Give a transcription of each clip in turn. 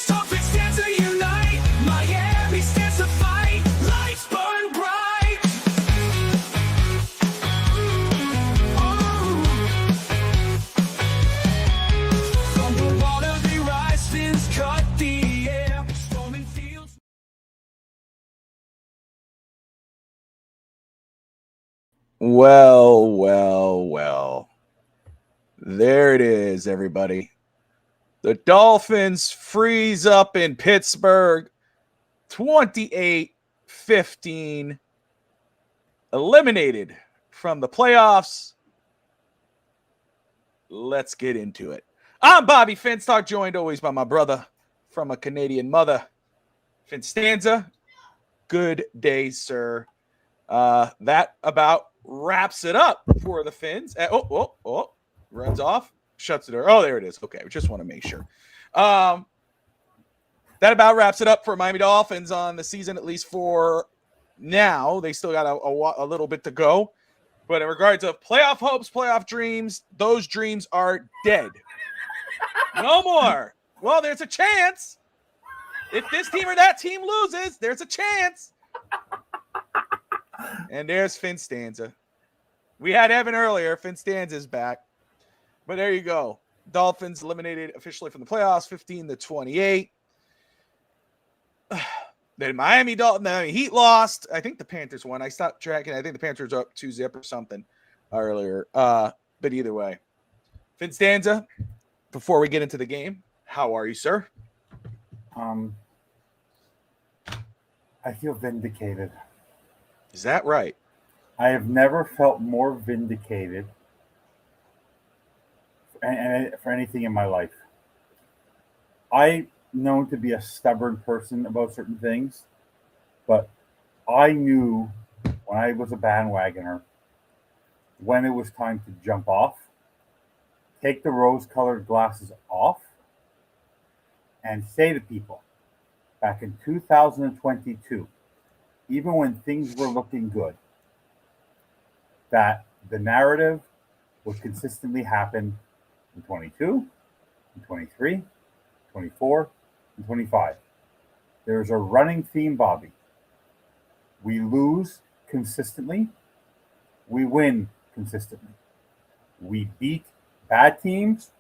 Dolphins stand to unite. Miami stands to fight. Lights burn bright. From the water they rise, fins cut the air. Storming fields. Well. There it is, everybody. The Dolphins freeze up in Pittsburgh 28-15. Eliminated from the playoffs. Let's get into it. I'm Bobby Finstock, joined always by my brother from a Canadian mother, Finstanza. Good day, sir. That about wraps it up for the Fins. Runs off, shuts the door. Oh, there it is. Okay, we just want to make sure. That about wraps it up for Miami Dolphins on the season, at least for now. They still got a little bit to go. But in regards of playoff hopes, playoff dreams, those dreams are dead. No more. Well, there's a chance. If this team or that team loses, there's a chance. And there's Finstanza. We had Evan earlier. Finstanza's back. But there you go. Dolphins eliminated officially from the playoffs, 15-28. Then Miami Heat lost. I think the Panthers won. I stopped tracking. I think the Panthers were up 2-0 or something earlier. But either way. Finstanza, before we get into the game, how are you, sir? I feel vindicated. Is that right? I have never felt more vindicated for anything in my life. I'm known to be a stubborn person about certain things, but I knew when I was a bandwagoner when it was time to jump off, take the rose-colored glasses off, and say to people, back in 2022, even when things were looking good, that the narrative would consistently happen in 22, in 23, 24, and 25. There's a running theme, Bobby. We lose consistently. We win consistently. We beat bad teams.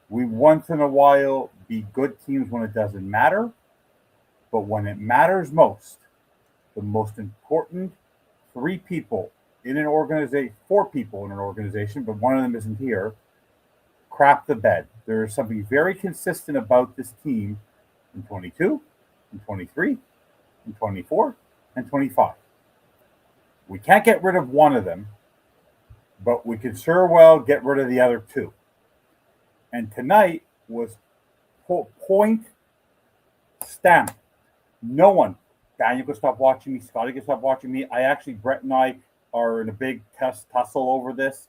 We once in a while beat good teams when it doesn't matter. But when it matters most, the most important four people in an organization, but one of them isn't here, crap the bed. There is something very consistent about this team in 22, in 23, in 24, and 25. We can't get rid of one of them, but we can sure well get rid of the other two. And tonight was point stamp. No one, Daniel can stop watching me, Scotty can stop watching me. Brett and I are in a big tussle over this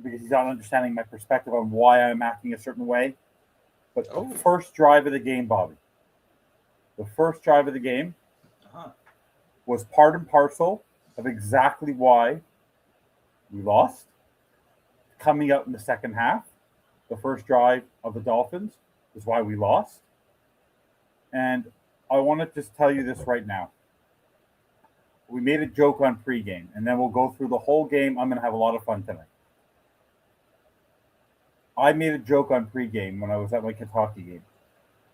because he's not understanding my perspective on why I'm acting a certain way. But the first drive of the game, Bobby, was part and parcel of exactly why we lost. Coming out in the second half, the first drive of the Dolphins is why we lost. And I want to just tell you this right now. We made a joke on pregame, and then we'll go through the whole game. I'm going to have a lot of fun tonight. I made a joke on pregame when I was at my Kentucky game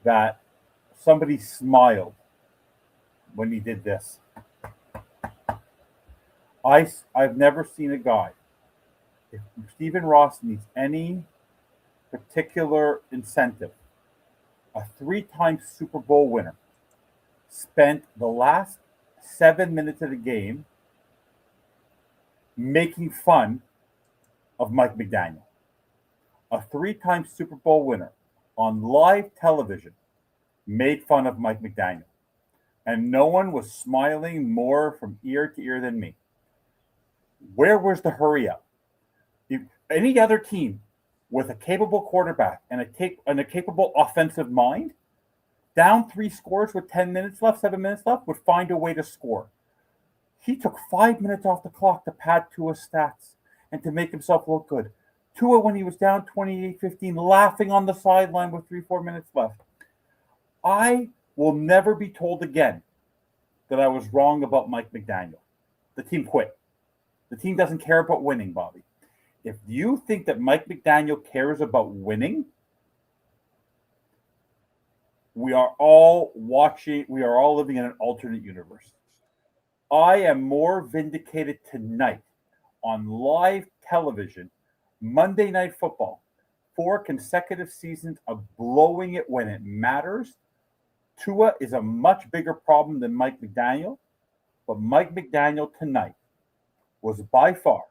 that somebody smiled when he did this. I've never seen a guy. If Stephen Ross needs any particular incentive, a 3-time Super Bowl winner spent the last 7 minutes of the game making fun of Mike McDaniel. A 3-time Super Bowl winner on live television made fun of Mike McDaniel. And no one was smiling more from ear to ear than me. Where was the hurry up? If any other team with a capable quarterback and a capable offensive mind, down 3 scores with 10 minutes left, 7 minutes left, would find a way to score. He took 5 minutes off the clock to pad Tua's stats and to make himself look good. Tua, when he was down 28-15, laughing on the sideline with 3-4 minutes left. I will never be told again that I was wrong about Mike McDaniel. The team quit. The team doesn't care about winning, Bobby. If you think that Mike McDaniel cares about winning, we are all living in an alternate universe. I am more vindicated tonight on live television, Monday Night Football, 4 consecutive seasons of blowing it when it matters. Tua is a much bigger problem than Mike McDaniel, but Mike McDaniel tonight was by far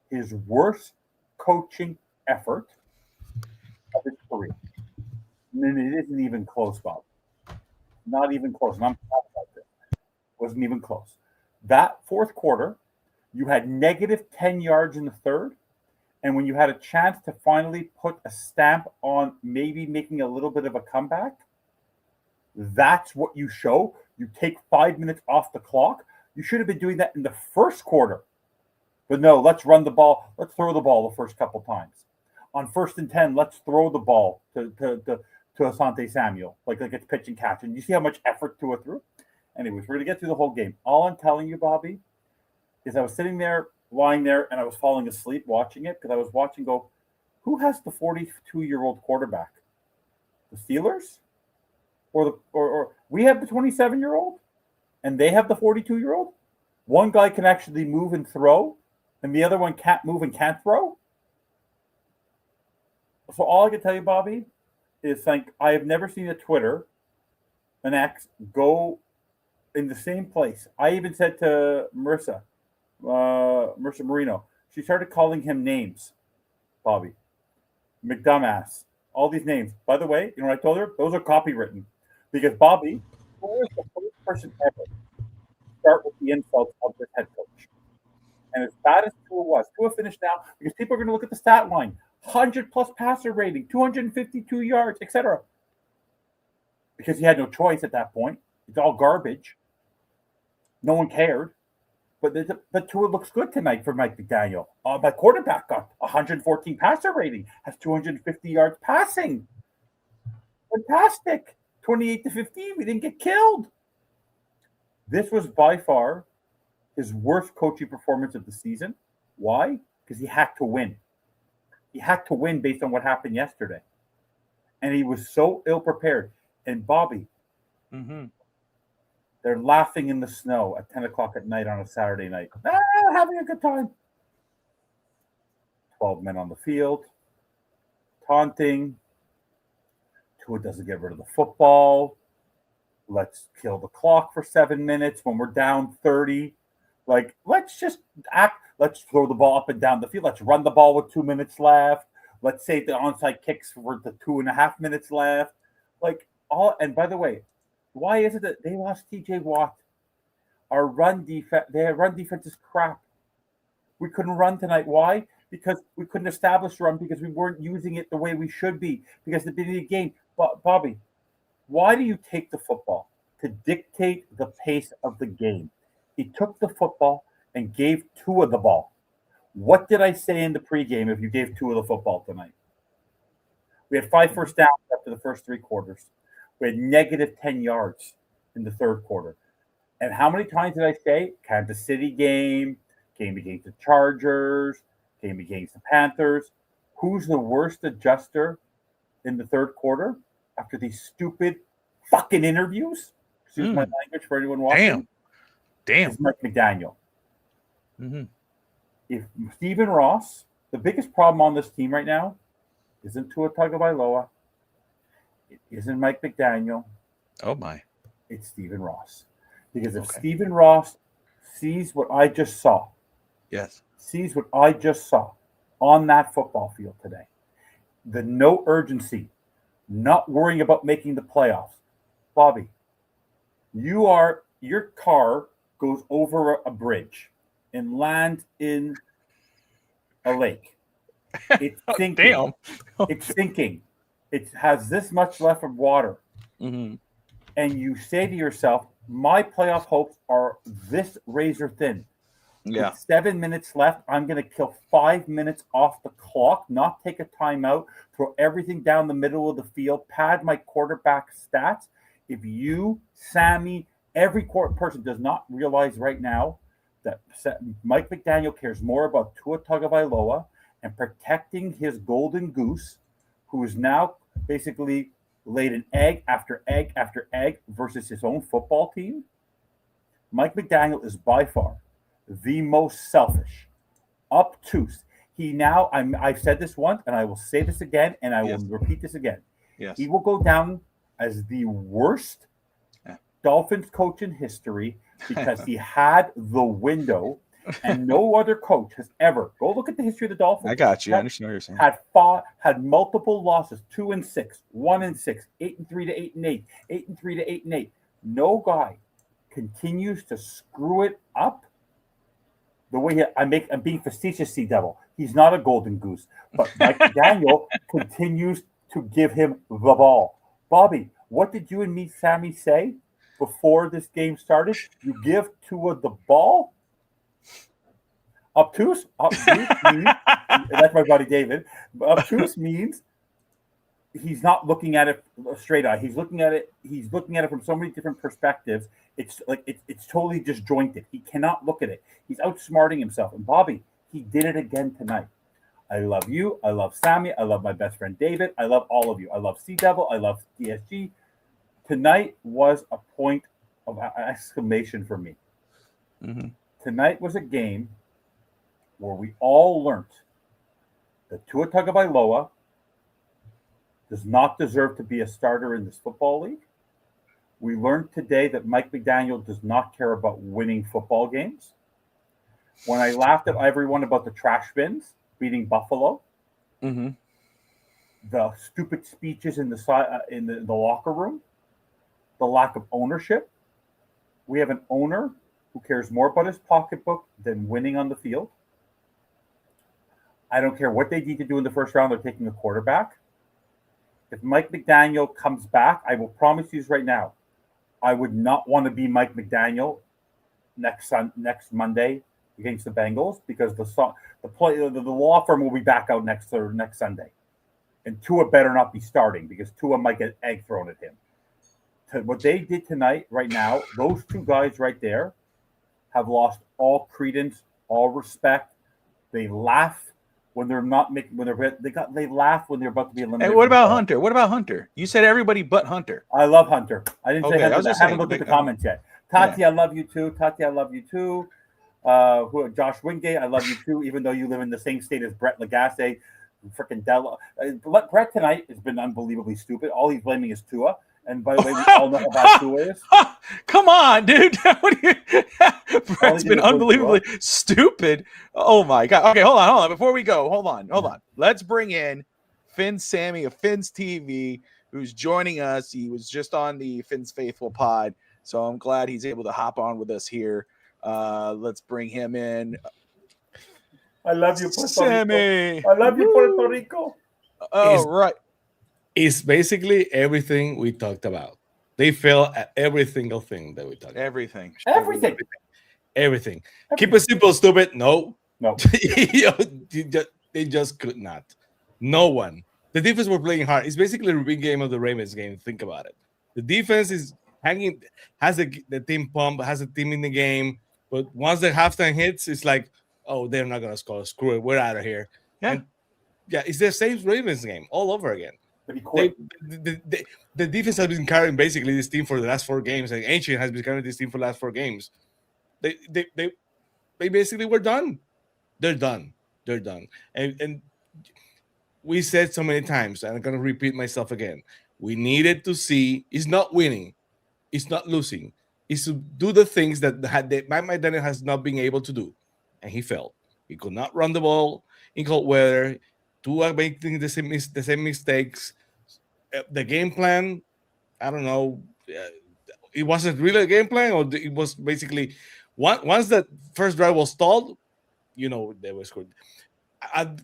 his worst coaching effort of his career. And it isn't even close, Bob. Not even close. And I'm talking about this. Wasn't even close. That fourth quarter, you had negative 10 yards in the third. And when you had a chance to finally put a stamp on maybe making a little bit of a comeback, that's what you show. You take 5 minutes off the clock. You should have been doing that in the first quarter. But no, let's run the ball. Let's throw the ball the first couple times. On 1st and 10, let's throw the ball to Asante Samuel, like it's pitch and catch. And you see how much effort Tua threw? Anyways, we're going to get through the whole game. All I'm telling you, Bobby, is I was sitting there, lying there, and I was falling asleep watching it because I was watching who has the 42-year-old quarterback? The Steelers? Or we have the 27-year-old, and they have the 42-year-old? One guy can actually move and throw, and the other one can't move and can't throw? So all I can tell you, Bobby, is I have never seen a Twitter, an X, go in the same place. I even said to Marissa Marino, she started calling him names, Bobby. McDumbass. All these names. By the way, you know what I told her? Those are copywritten. Because Bobby, who is the first person ever to start with the insults of this head coach? And as bad as Tua finished now, because people are going to look at the stat line. 100-plus passer rating, 252 yards, etc. Because he had no choice at that point. It's all garbage. No one cared. But Tua looks good tonight for Mike McDaniel. My quarterback got 114 passer rating, has 250 yards passing. Fantastic. 28-15. We didn't get killed. This was by far his worst coaching performance of the season. Why? Because he had to win. He had to win based on what happened yesterday. And he was so ill-prepared. And Bobby, they're laughing in the snow at 10 o'clock at night on a Saturday night. Having a good time. 12 men on the field. Taunting. Tua doesn't get rid of the football. Let's kill the clock for 7 minutes when we're down 30. Let's just act. Let's throw the ball up and down the field. Let's run the ball with 2 minutes left. Let's save the onside kicks for the 2.5 minutes left. And by the way, why is it that they lost TJ Watt? Their run defense is crap. We couldn't run tonight. Why? Because we couldn't establish run because we weren't using it the way we should be. Because at the beginning of the game, Bobby, why do you take the football? To dictate the pace of the game. He took the football and gave Tua the ball. What did I say in the pregame if you gave Tua the football tonight? We had 5 first downs after the first 3 quarters. We had negative 10 yards in the third quarter. And how many times did I say Kansas City game against the Chargers, game against the Panthers? Who's the worst adjuster in the third quarter after these stupid fucking interviews? Excuse my language for anyone watching. Damn. It's Mike McDaniel. If Stephen Ross, the biggest problem on this team right now isn't Tua Tagovailoa, it isn't Mike McDaniel. Oh my! It's Stephen Ross. Because if Stephen Ross sees what I just saw, sees what I just saw on that football field today, the no urgency, not worrying about making the playoffs, Bobby, your car goes over a bridge and lands in a lake. It's sinking. Damn. It's sinking. It has this much left of water. And you say to yourself, my playoff hopes are this razor thin. Yeah. With 7 minutes left, I'm going to kill 5 minutes off the clock, not take a timeout, throw everything down the middle of the field, pad my quarterback stats, If you, Sammy, every court person does not realize right now that Mike McDaniel cares more about Tua Tagovailoa and protecting his golden goose, who is now basically laid an egg after egg after egg versus his own football team. Mike McDaniel is by far the most selfish, obtuse. He now, I've said this once, and I will say this again, and I will repeat this again. Yes. He will go down as the worst Dolphins coach in history because he had the window, and no other coach has ever. Go look at the history of the Dolphins. I got you. I understand what you're saying. Had multiple losses: 2-6, 1-6, 8-3 to 8-8, 8-3 to 8-8. No guy continues to screw it up the way I'm being facetious, Sea Devil. He's not a golden goose, but Mike Daniel continues to give him the ball. Bobby, what did you and me, Sammy, say before this game started? You give Tua the ball? Obtuse? That's my buddy David. Obtuse means he's not looking at it straight eye. He's looking at it from so many different perspectives. It's like it's totally disjointed. He cannot look at it. He's outsmarting himself. And Bobby, he did it again tonight. I love you. I love Sammy. I love my best friend David. I love all of you. I love Sea Devil. I love DSG. Tonight was a point of exclamation for me. Mm-hmm. Tonight was a game where we all learned that Tua Tagovailoa does not deserve to be a starter in this football league. We learned today that Mike McDaniel does not care about winning football games. When I laughed at everyone about the trash bins beating Buffalo, Mm-hmm. the stupid speeches in the locker room, the lack of ownership. We have an owner who cares more about his pocketbook than winning on the field. I don't care what they need to do in the first round. They're taking a quarterback. If Mike McDaniel comes back, I will promise you right now, I would not want to be Mike McDaniel next Monday against the Bengals because the law firm will be back out next Sunday, and Tua better not be starting because Tua might get egg thrown at him. What they did tonight, right now, those two guys right there have lost all credence, all respect. They laugh when they're not making they laugh when they're about to be eliminated. Hey, what about Hunter? What about Hunter? You said everybody but Hunter. I love Hunter. I didn't say Hunter. I haven't looked at the comments yet. Tati, I love you too. Tati, I love you too. Josh Wingate, I love you too, even though you live in the same state as Brett Lagasse, freaking Della. Brett tonight has been unbelievably stupid. All he's blaming is Tua. And by the way, we all know how bad Tua is. Come on, dude. Brett's been unbelievably stupid. Oh, my God. Okay, hold on. Before we go, hold on. Let's bring in Finn Sammy of Finn's TV, who's joining us. He was just on the Finn's Faithful pod, so I'm glad he's able to hop on with us here. Let's bring him in. I love you, Puerto Sammy. Rico. I love you, Puerto Rico. Oh, right. It's basically everything we talked about. They fail at every single thing that we talked about. Everything. Keep it simple, stupid. No. They just could not. No one. The defense were playing hard. It's basically a repeat game of the Ravens game. Think about it. The defense is hanging, has the team pump, has a team in the game. But once the halftime hits, it's like, oh, they're not going to score. Screw it. We're out of here. Yeah. It's the same Ravens game all over again. The defense has been carrying basically this team for the last 4 games, and Ancient has been carrying this team for the last 4 games. They basically were done. They're done. And we said so many times, and I'm going to repeat myself again. We needed to see. It's not winning. It's not losing. It's to do the things that Mike McDaniel has not been able to do, and he failed. He could not run the ball in cold weather. Tua making the same mistakes. The game plan, I don't know. It wasn't really a game plan, or it was basically once that first drive was stalled, they were scored.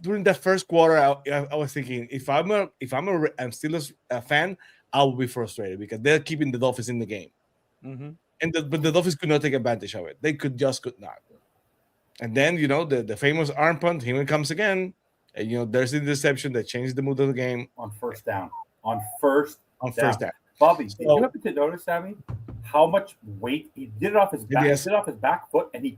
During that first quarter, I was thinking, if I'm still a fan, I will be frustrated because they're keeping the Dolphins in the game, but the Dolphins could not take advantage of it. They could not. And then the famous arm punt, here it comes again. And there's the interception that changed the mood of the game on first down. On first down. Bobby, did you happen to notice, Sammy, how much weight he did it off his back? Yes. He did it off his back foot, and he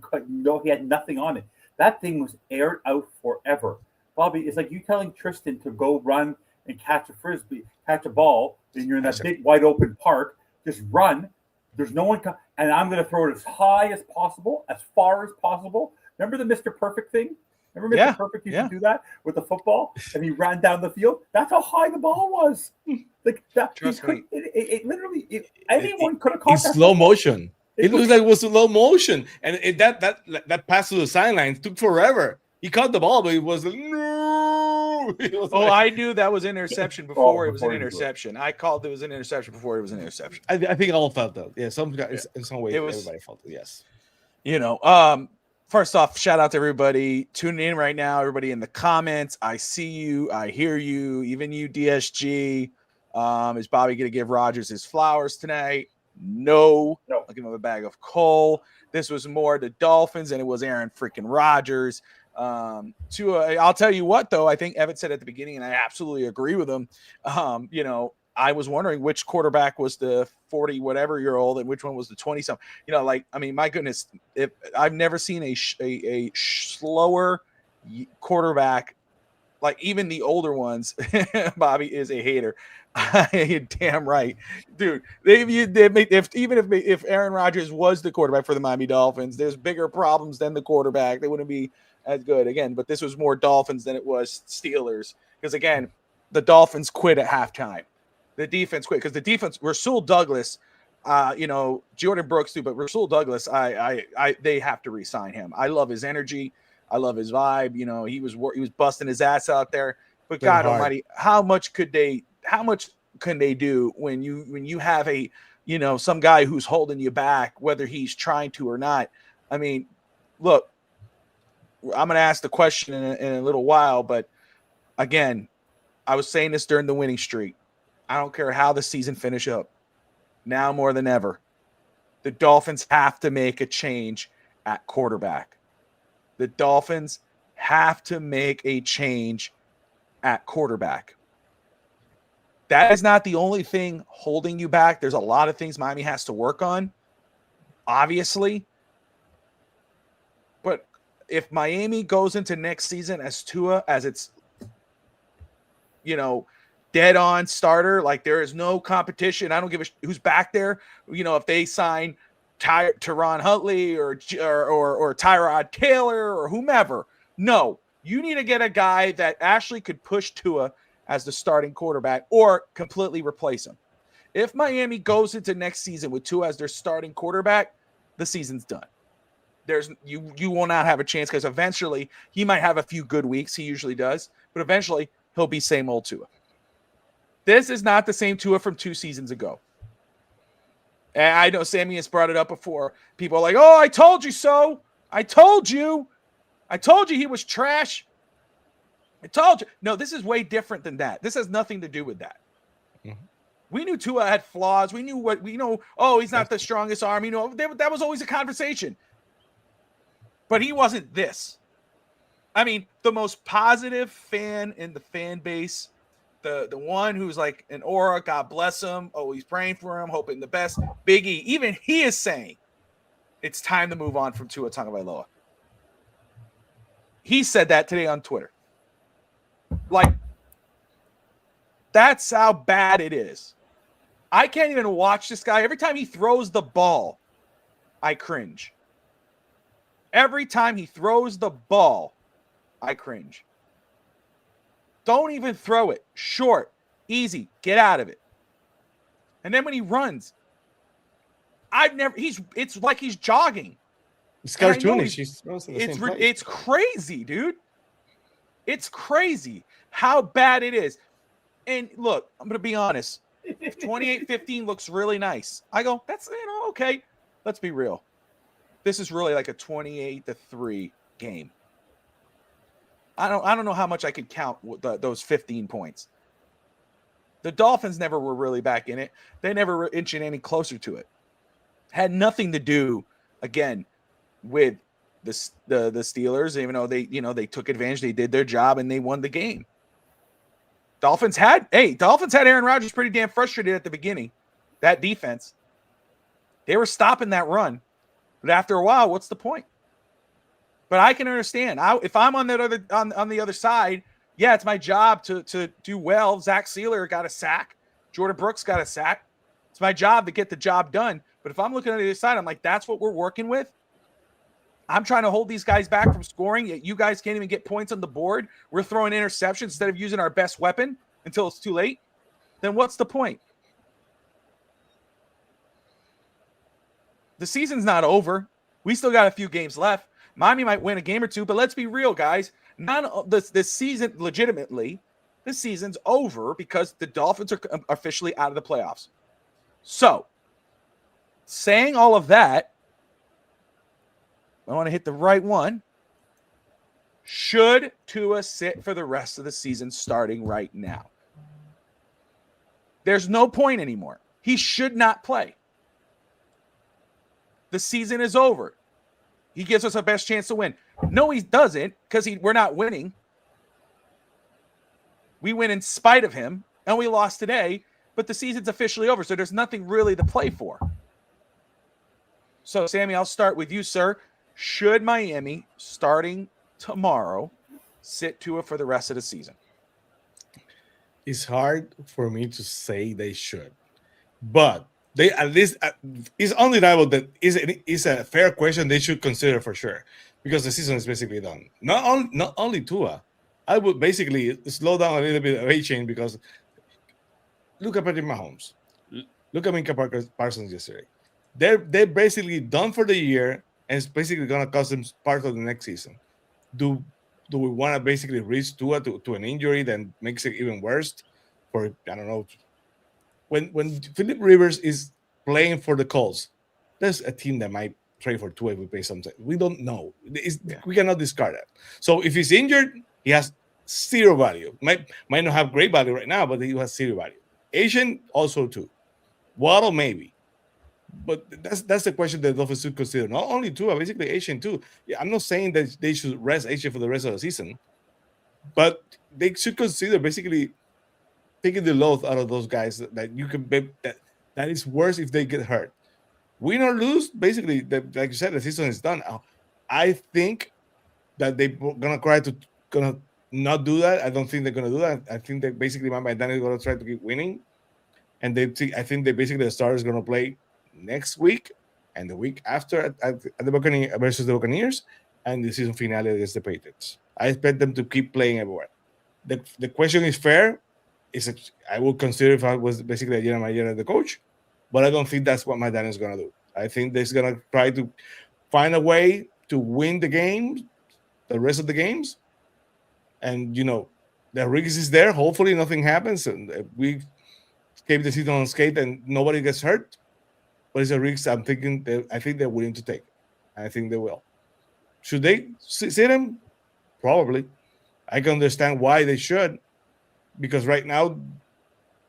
had nothing on it. That thing was aired out forever. Bobby, it's like you telling Tristan to go run and catch a frisbee, catch a ball, and you're in that big wide open park. Just run. There's no one, and I'm going to throw it as high as possible, as far as possible. Remember the Mr. Perfect thing? Remember Mr. Perfect used to do that with the football, and he ran down the field. That's how high the ball was. Like that. It literally, anyone could have caught that. In slow motion. It looks like it was slow motion, and that pass to the sidelines took forever. He caught the ball, but it was no. I knew that was interception before it was an interception. I called it was an interception before it was an interception. I think all felt that. Yeah, some guys in some way everybody felt it. Yes. First off, shout out to everybody tuning in right now. Everybody in the comments, I see you, I hear you, even you, DSG. Is Bobby going to give Rodgers his flowers tonight? No. I'll give him a bag of coal. This was more the Dolphins than it was Aaron freaking Rodgers. I'll tell you what, though, I think Evan said at the beginning, and I absolutely agree with him. I was wondering which quarterback was the 40-whatever-year-old and which one was the 20-something. My goodness, if I've never seen a slower quarterback, like even the older ones. Bobby is a hater. Damn right, dude. If Aaron Rodgers was the quarterback for the Miami Dolphins, there's bigger problems than the quarterback. They wouldn't be as good again. But this was more Dolphins than it was Steelers because again, the Dolphins quit at halftime. The defense quit because the defense. Rasul Douglas, Jordan Brooks too, but Rasul Douglas, they have to re-sign him. I love his energy. I love his vibe. He was busting his ass out there. But God Almighty, how much can they do when you have some guy who's holding you back, whether he's trying to or not? I mean, look, I'm going to ask the question in a little while, but again, I was saying this during the winning streak. I don't care how the season finish up. Now more than ever, the Dolphins have to make a change at quarterback. The Dolphins have to make a change at quarterback. That is not the only thing holding you back. There's a lot of things Miami has to work on, obviously. But if Miami goes into next season as Tua, as it's, dead on starter, like there is no competition. I don't give a who's back there. If they sign Tyron Huntley or Tyrod Taylor or whomever, no, you need to get a guy that actually could push Tua as the starting quarterback or completely replace him. If Miami goes into next season with Tua as their starting quarterback, the season's done. You will not have a chance because eventually he might have a few good weeks. He usually does, but eventually he'll be same old Tua. This is not the same Tua from 2 seasons ago. And I know Sammy has brought it up before. People are like, oh, I told you so. I told you he was trash. I told you. No, this is way different than that. This has nothing to do with that. Mm-hmm. We knew Tua had flaws. We know, he's not the strongest arm. That was always a conversation. But he wasn't this. I mean, the most positive fan in the fan base, the one who's like an aura, God bless him, always praying for him, hoping the best. Big E, even he is saying it's time to move on from Tua Tagovailoa. He said that today on Twitter. Like, that's how bad it is. I can't even watch this guy. Every time he throws the ball, I cringe. Every time he throws the ball, I cringe. Don't even throw it. Short, easy, get out of it. And then when he runs, it's like he's jogging. It's cartoonish. It's crazy, dude. It's crazy how bad it is. And look, I'm going to be honest. 28-15 looks really nice. I go, that's, okay. Let's be real. This is really like a 28-3 game. I don't know how much I could count those 15 points. The Dolphins never were really back in it. They never were inching any closer to it. Had nothing to do, again, with the Steelers, even though they took advantage, they did their job, and they won the game. Dolphins had Aaron Rodgers pretty damn frustrated at the beginning. that defense. They were stopping that run. But after a while, what's the point? But I can understand. If I'm on that on the other side, yeah, it's my job to do well. Zach Sealer got a sack. Jordan Brooks got a sack. It's my job to get the job done. But if I'm looking at the other side, I'm like, that's what we're working with. I'm trying to hold these guys back from scoring. Yet you guys can't even get points on the board. We're throwing interceptions instead of using our best weapon until it's too late. Then what's the point? The season's not over. We still got a few games left. Miami might win a game or two, but let's be real, guys. This season, legitimately, this season's over because the Dolphins are officially out of the playoffs. So, saying all of that, I want to hit the right one. Should Tua sit for the rest of the season starting right now? There's no point anymore. He should not play. The season is over. He gives us our best chance to win. No, he doesn't, because we're not winning. We win in spite of him, and we lost today, but the season's officially over, so there's nothing really to play for. So, Sammy, I'll start with you, sir. Should Miami, starting tomorrow, sit Tua for the rest of the season? It's hard for me to say they should, but they at least it's undeniable that is a fair question they should consider for sure, because the season is basically done. Not only Tua, I would basically slow down a little bit of A-Chain, because look at Patrick Mahomes, look at Minka Parsons yesterday. They're basically done for the year, and it's basically gonna cost them part of the next season. Do we want to basically risk Tua to an injury that makes it even worse? For I don't know. When Philip Rivers is playing for the Colts, there's a team that might trade for Tua if we pay something. We don't know. We cannot discard that. So if he's injured, he has zero value. Might not have great value right now, but he has zero value. Asian also too. Waddle maybe. But that's the question that the Dolphins should consider. Not only Tua, basically Asian too. Yeah, I'm not saying that they should rest Asian for the rest of the season, but they should consider basically taking the load out of those guys that you can bet that is worse if they get hurt. Win or lose, basically, like you said, the season is done. I think that they're gonna not do that. I don't think they're gonna do that. I think that basically Mike McDaniel is gonna try to keep winning, and I think that basically the starter is gonna play next week and the week after at the Buccaneers versus the Buccaneers, and the season finale against the Patriots. I expect them to keep playing everywhere. The question is fair. I would consider if I was basically a general manager as the coach, but I don't think that's what McDaniel is gonna do. I think they're gonna try to find a way to win the game, the rest of the games, and the risk is there. Hopefully nothing happens and we escape the season unscathed and nobody gets hurt. But it's a risk I think they're willing to take. I think they will. Should they sit him? Probably. I can understand why they should, because right now,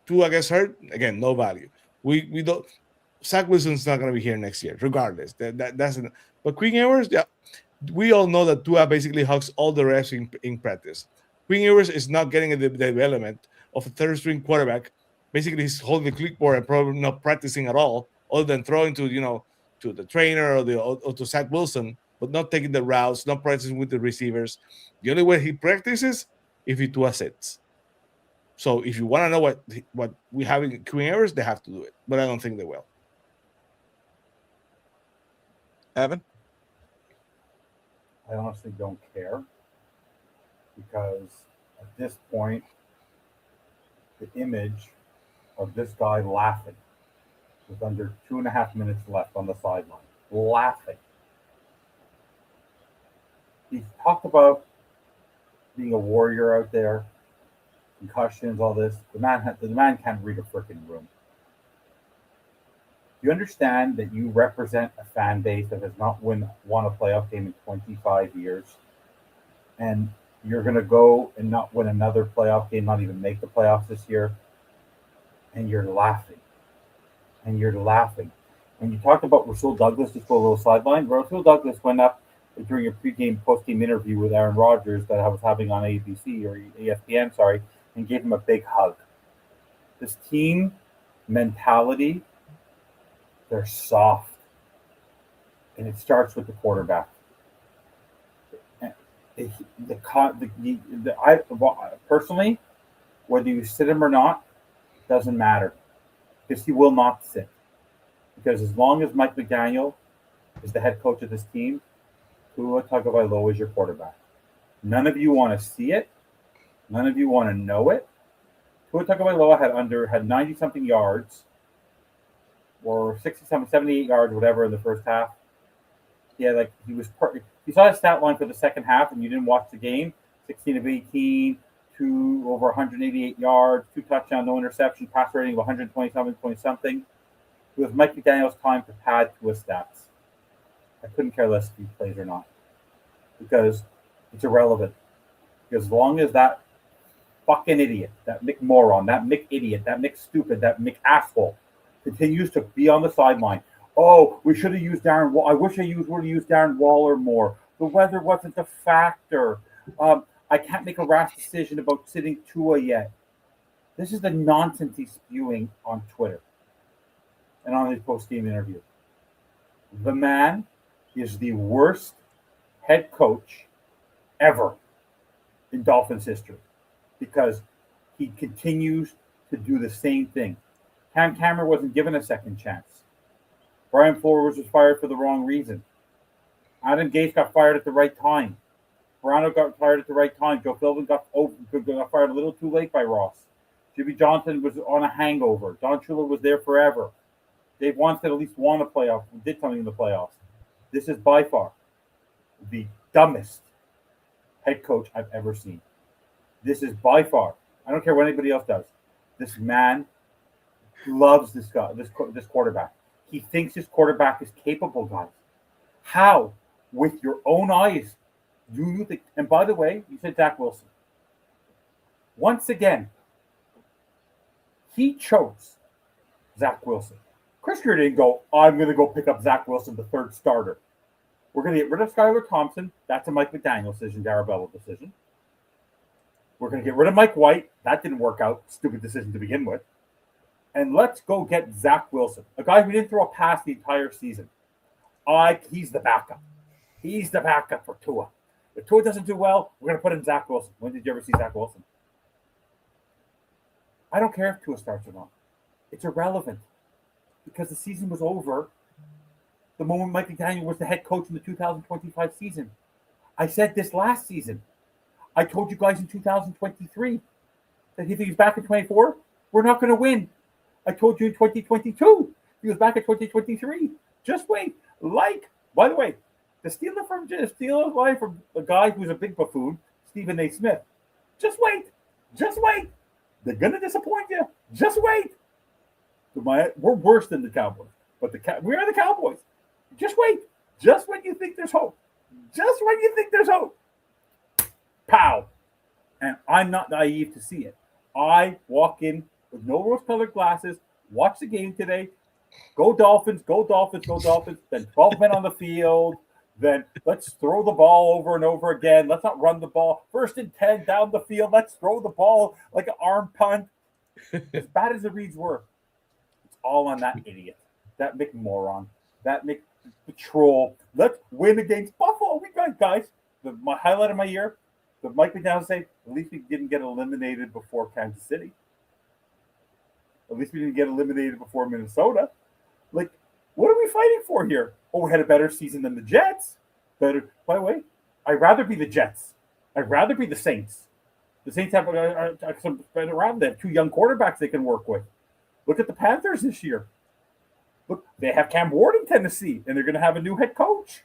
Tua gets hurt. Again, no value. We don't. Zach Wilson's not going to be here next year, regardless. That's. But Quinn Ewers, yeah, we all know that Tua basically hugs all the reps in practice. Quinn Ewers is not getting the development of a third-string quarterback. Basically, he's holding the clipboard and probably not practicing at all, other than throwing to the trainer or to Zach Wilson, but not taking the routes, not practicing with the receivers. The only way he practices if he Tua sits. So if you want to know what we have in Queen Ewers, they have to do it, but I don't think they will. Evan? I honestly don't care, because at this point, the image of this guy laughing with under 2.5 minutes left on the sideline, laughing. He talked about being a warrior out there, concussions, all this. The man can't read a freaking room. Do you understand that you represent a fan base that has not won a playoff game in 25 years, and you're going to go and not win another playoff game, not even make the playoffs this year, and you're laughing. And you're laughing. And you talked about Rasul Douglas, just go a little sideline. Rasul Douglas went up during a pregame, postgame interview with Aaron Rodgers that I was having on ABC or ESPN, and gave him a big hug. This team mentality They're soft. And it starts with the quarterback. Personally, whether you sit him or not, doesn't matter. Because he will not sit. Because as long as Mike McDaniel is the head coach of this team, Tua Tagovailoa is your quarterback. None of you want to see it. None of you want to know it. Tua Tagovailoa had 90-something yards, or 60-something, 78 yards, whatever, in the first half. Yeah, you saw his stat line for the second half, and you didn't watch the game. 16 of 18, over 188 yards, 2 touchdowns, no interception, pass rating of 120-something. It was Mike McDaniel's time to pad Tua's stats. I couldn't care less if he plays or not, because it's irrelevant. Because as long as that fucking idiot, that Mick moron, that Mick idiot, that Mick stupid, that Mick asshole continues to be on the sideline. Oh, we should have used Darren Waller. I wish I would have used Darren Waller more. The weather wasn't a factor. I can't make a rash decision about sitting Tua yet. This is the nonsense he's spewing on Twitter and on his post-game interview. The man is the worst head coach ever in Dolphins history because he continues to do the same thing. Cam Cameron wasn't given a second chance. Brian Flores was fired for the wrong reason. Adam Gase got fired at the right time. Verano got fired at the right time. Joe Philbin got fired a little too late by Ross. Jimmy Johnson was on a hangover. Don Shula was there forever. Dave Wanstead at least won a playoff, did something in the playoffs. This is by far the dumbest head coach I've ever seen. This is by far, I don't care what anybody else does. This man loves this guy, this quarterback. He thinks his quarterback is capable, guys. How, with your own eyes, do you think? And by the way, you said Zach Wilson. Once again, he chose Zach Wilson. Chris Greer didn't go, I'm going to go pick up Zach Wilson, the third starter. We're going to get rid of Skylar Thompson. That's a Mike McDaniel decision, Darabella decision. We're going to get rid of Mike White. That didn't work out. Stupid decision to begin with. And let's go get Zach Wilson, a guy who didn't throw a pass the entire season. He's the backup. He's the backup for Tua. If Tua doesn't do well, we're going to put in Zach Wilson. When did you ever see Zach Wilson? I don't care if Tua starts or not. It's irrelevant because the season was over the moment Mike McDaniel was the head coach in the 2025 season. I said this last season. I told you guys in 2023 that if he's back in 24, we're not going to win. I told you in 2022 he was back in 2023. Just wait. By the way, to steal line from a guy who's a big buffoon, Stephen A. Smith. Just wait. Just wait. They're going to disappoint you. Just wait. We're worse than the Cowboys, but we are the Cowboys. Just wait. Just when you think there's hope. Just when you think there's hope. Pow. And I'm not naive to see it. I walk in with no rose-colored glasses, watch the game today, go Dolphins, go Dolphins, go Dolphins, then 12 men on the field, then let's throw the ball over and over again. Let's not run the ball. 1st and 10 down the field. Let's throw the ball like an arm punt. As bad as the reads were, it's all on that idiot, that Mick moron, that Mick troll. Let's win against Buffalo. We got guys. My highlight of my year, the Mike McDaniel say, at least we didn't get eliminated before Kansas City. At least we didn't get eliminated before Minnesota. Like, what are we fighting for here? Oh, we had a better season than the Jets. Better. By the way, I'd rather be the Jets. I'd rather be the Saints. The Saints have some better around. They have 2 young quarterbacks they can work with. Look at the Panthers this year. Look, they have Cam Ward in Tennessee, and they're going to have a new head coach.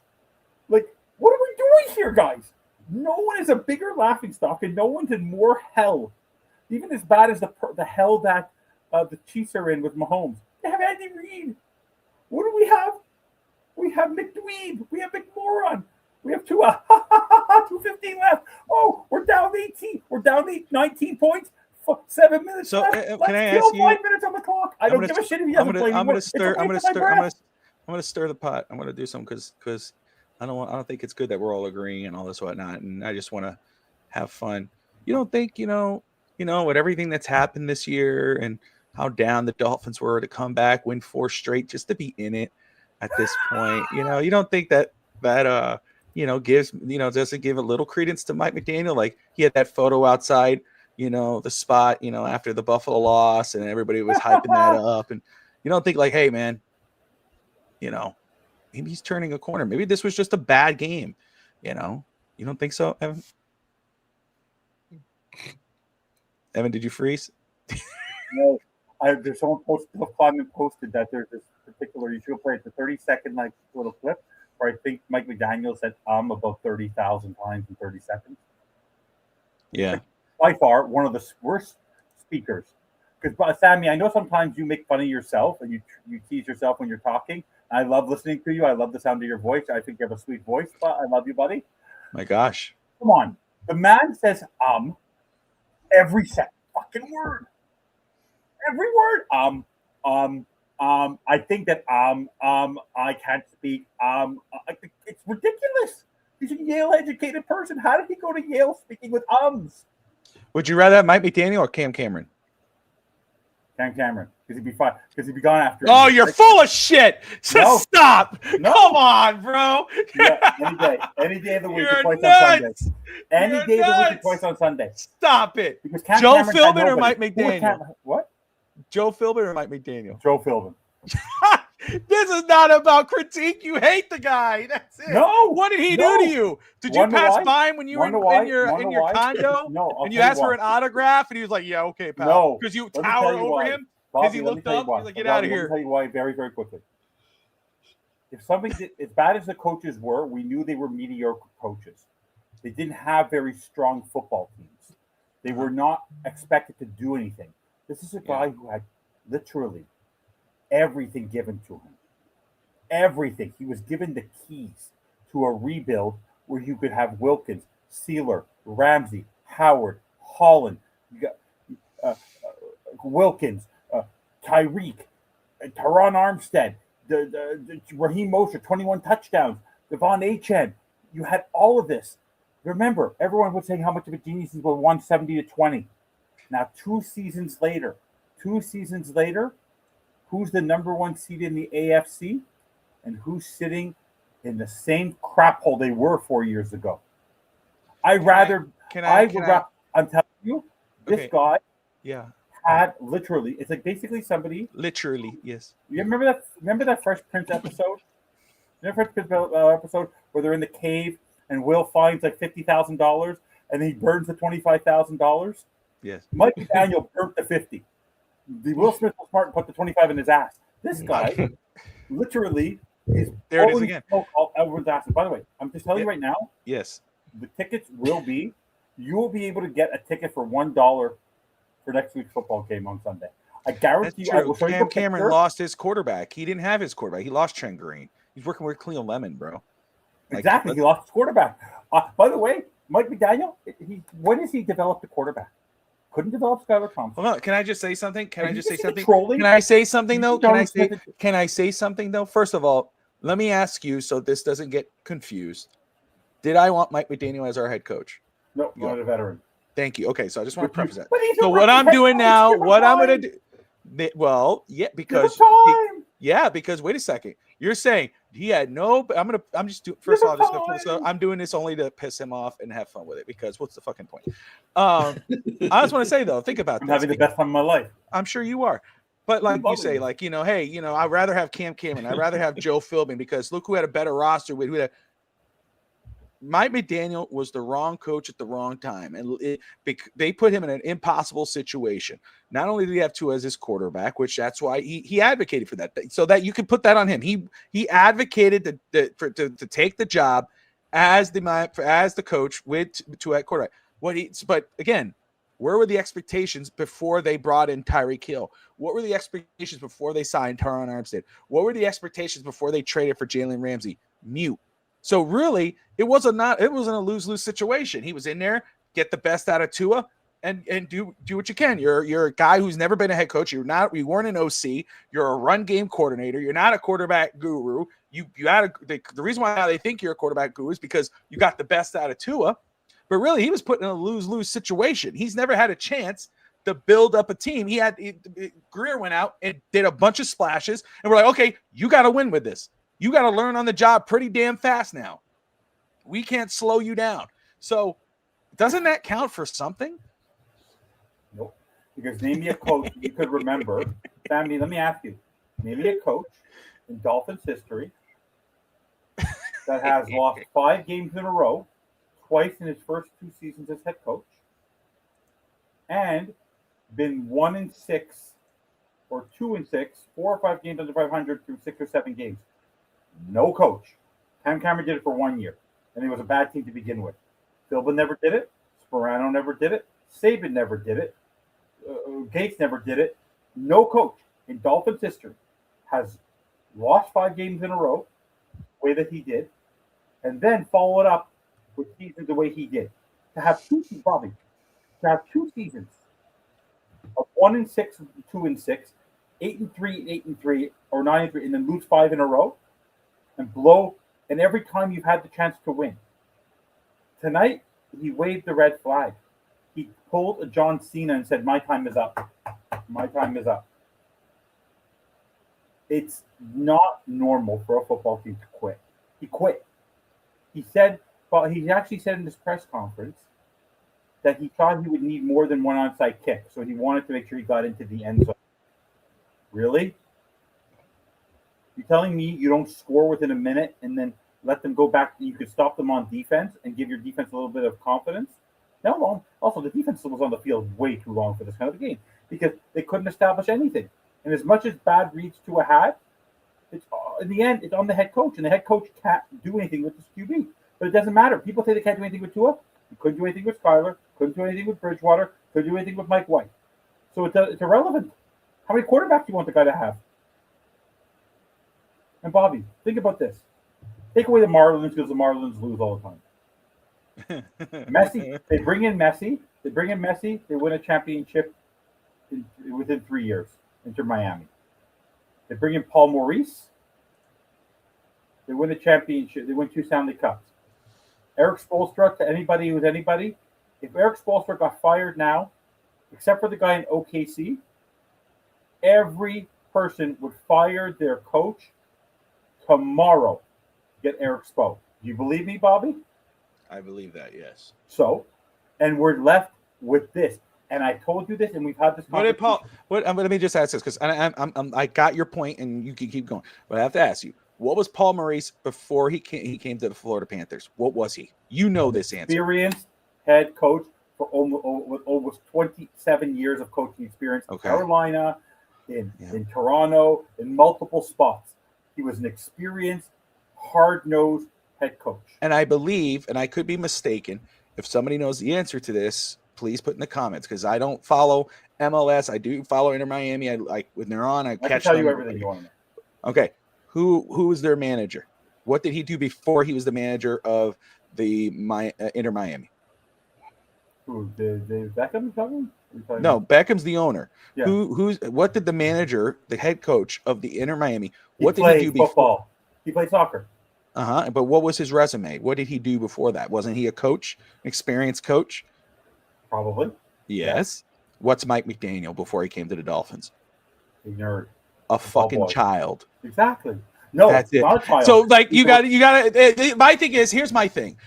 Like, what are we doing here, guys? No one is a bigger laughingstock, and no one's in more hell. Even as bad as the hell that the Chiefs are in with Mahomes. They have Andy Reid. What do we have? We have McDweeb. We have McMoron. We have 2:15 left. Oh, we're down 18. We're down 19 points. 7 minutes left. Can I ask you? 5 minutes on the clock. I don't give a shit if he hasn't played. I'm going to stir the pot. I'm going to do something because I don't think it's good that we're all agreeing and all this whatnot. And I just want to have fun. You don't think with everything that's happened this year and how down the Dolphins were to come back, win 4 straight, just to be in it at this point. You know, you don't think that gives, doesn't give a little credence to Mike McDaniel. Like, he had that photo outside, the spot, after the Buffalo loss, and everybody was hyping that up. And you don't think like, hey, man, maybe he's turning a corner. Maybe this was just a bad game. You don't think so, Evan? Evan, did you freeze? No, there's someone posted that there's this particular, you should play it, the 30-second little clip where I think Mike McDaniel said about 30,000 times in 30 seconds. Yeah. By far, one of the worst speakers. Because, Sammy, I know sometimes you make fun of yourself and you tease yourself when you're talking. I love listening to you. I love the sound of your voice. I think you have a sweet voice. But I love you, buddy. My gosh. Come on. The man says every second fucking word. Every word. I think that I can't speak. It's ridiculous. He's a Yale-educated person. How did he go to Yale speaking with ums? Would you rather have Mike McDaniel or Cam Cameron? Cam Cameron, because he'd be fine. Because he'd be gone after. Oh, you're full of shit. No. Stop. No. Come on, bro. Yeah, any day of the week, or twice on Sunday. Any day of the week, or twice on Sunday. Stop it. Because Joe Philbin or Mike McDaniel? What? Joe Philbin or Mike McDaniel? Joe Philbin. This is not about critique. You hate the guy. That's it. No. What did he do to you? Did you pass by him when you were in your condo? No. And you asked for an autograph, and he was like, "Yeah, okay, pal." No. Because you towered over him. Because he looked up. He's like, "Get out of here." Let me tell you why very, very quickly. If something as bad as the coaches were, we knew they were mediocre coaches. They didn't have very strong football teams. They were not expected to do anything. This is a guy who had literally everything given to him. Everything. He was given the keys to a rebuild where you could have Wilkins, Sealer, Ramsey, Howard, Holland, you got Wilkins, Tyreek, Teron Armstead, the Raheem Mostert, 21 touchdowns, Devon Achane. You had all of this. Remember, everyone was saying how much of a genius he was, 170-20. Now, 2 seasons later, who's the number 1 seed in the AFC? And who's sitting in the same crap hole they were 4 years ago? I'm telling you, this guy had literally, it's like basically somebody. Literally, yes. You remember that Fresh Prince episode? Remember Fresh Prince episode where they're in the cave and Will finds like $50,000 and then he burns the $25,000? Yes. Mike McDaniel burnt the 50. The Will Smith was smart and put the 25 in his ass. This guy literally is there it is again. Everyone's ass. By the way, I'm just telling you right now. Yes. The tickets you will be able to get a ticket for $1 for next week's football game on Sunday. I guarantee you. I will show you Cam Cameron lost his quarterback. He didn't have his quarterback. He lost Trent Green. He's working with Cleo Lemon, bro. Exactly. He lost his quarterback. By the way, Mike McDaniel, when has he developed a quarterback? Couldn't develop Skylar Thompson. Hold on. Can I just say something? Can I say something? Trolling? Can I say something though? Can I say something though? First of all, let me ask you so this doesn't get confused. Did I want Mike McDaniel as our head coach? No, not a veteran. Thank you. Okay, so I just want to preface that. But So what I'm doing now, what I'm going to do, well, yeah, because wait a second. You're saying he had no. I'm just doing. First of all, I'm doing this only to piss him off and have fun with it. Because what's the fucking point? I just want to say though, think about I'm this. having the best time of my life. I'm sure you are. But like you say, like, hey, I'd rather have Cam Cameron. I'd rather have Joe Philbin because look who had a better roster with who had. Mike McDaniel was the wrong coach at the wrong time, and they put him in an impossible situation. Not only did he have Tua as his quarterback, which that's why he advocated for that, so that you can put that on him. He advocated to take the job as the coach with Tua at quarterback. But again, where were the expectations before they brought in Tyreek Hill? What were the expectations before they signed Teron Armstead? What were the expectations before they traded for Jalen Ramsey? Mute. So really, it wasn't a lose-lose situation. He was in there, get the best out of Tua, and do what you can. You're a guy who's never been a head coach. You weren't an OC. You're a run game coordinator. You're not a quarterback guru. You had the reason why they think you're a quarterback guru is because you got the best out of Tua. But really, he was put in a lose-lose situation. He's never had a chance to build up a team. Greer went out and did a bunch of splashes, and we're like, okay, you got to win with this. You got to learn on the job pretty damn fast now. We can't slow you down. So doesn't that count for something? Nope. Because name me a coach you could remember. Sammy, let me ask you. Name me a coach in Dolphins history that has lost 5 games in a row, twice in his first 2 seasons as head coach, and been 1-6 or 2-6, 4 or 5 games under 500 through 6 or 7 games. No coach. Cam Cameron did it for 1 year, and it was a bad team to begin with. Philbin never did it. Sperano never did it. Saban never did it. Gates never did it. No coach in Dolphins history has lost 5 games in a row, the way that he did, and then follow it up with seasons the way he did. To have 2 seasons, Bobby, to have 2 seasons of 1-6, 2-6, 8-3, 8-3, or 9-3, and then lose 5 in a row, and blow, and every time you've had the chance to win. Tonight, he waved the red flag. He pulled a John Cena and said, "My time is up. My time is up." It's not normal for a football team to quit. He quit. He said, well, he actually said in this press conference that he thought he would need more than 1 onside kick, so he wanted to make sure he got into the end zone. Really? You're telling me you don't score within a minute and then let them go back? You could stop them on defense and give your defense a little bit of confidence? No. Also, the defense was on the field way too long for this kind of a game because they couldn't establish anything. And as much as bad reads Tua had, it's in the end, it's on the head coach, and the head coach can't do anything with this QB. But it doesn't matter. People say they can't do anything with Tua. You couldn't do anything with Skyler. Couldn't do anything with Bridgewater. Couldn't do anything with Mike White. So it's irrelevant. How many quarterbacks do you want the guy to have? And Bobby, think about this. Take away the Marlins because the Marlins lose all the time. Messi, they bring in Messi. They win a championship within 3 years. Inter Miami. They bring in Paul Maurice. They win a championship. They win 2 Stanley Cups. Eric Spoelstra, to anybody who's anybody, if Eric Spoelstra got fired now, except for the guy in OKC, every person would fire their coach tomorrow to get Eric Spo. Do you believe me, Bobby? I believe that, yes. So, and we're left with this. And I told you this, and we've had this conversation. Let me just ask this, because I got your point, and you can keep going. But I have to ask you, what was Paul Maurice before he came to the Florida Panthers? What was he? You know this answer. Experienced head coach for almost 27 years of coaching experience in Carolina, in Toronto, in multiple spots. He was an experienced, hard-nosed head coach. And I believe, and I could be mistaken, if somebody knows the answer to this, please put in the comments, because I don't follow MLS. I do follow Inter Miami. I like when they're on. I catch tell you everything you want to know. Okay, who is their manager? What did he do before he was the manager of the Inter Miami? Who? The Beckham coming? No, Beckham's the owner. Yeah. What did the manager, the head coach of the Inter Miami? What did he do before? Football. He played soccer. But what was his resume? What did he do before that? Wasn't he a coach, an experienced coach? Probably. Yes. Yeah. What's Mike McDaniel before he came to the Dolphins? A nerd. A fucking child. Exactly. No, that's it. Not a child. So, like, you got to. My thing is, here's my thing,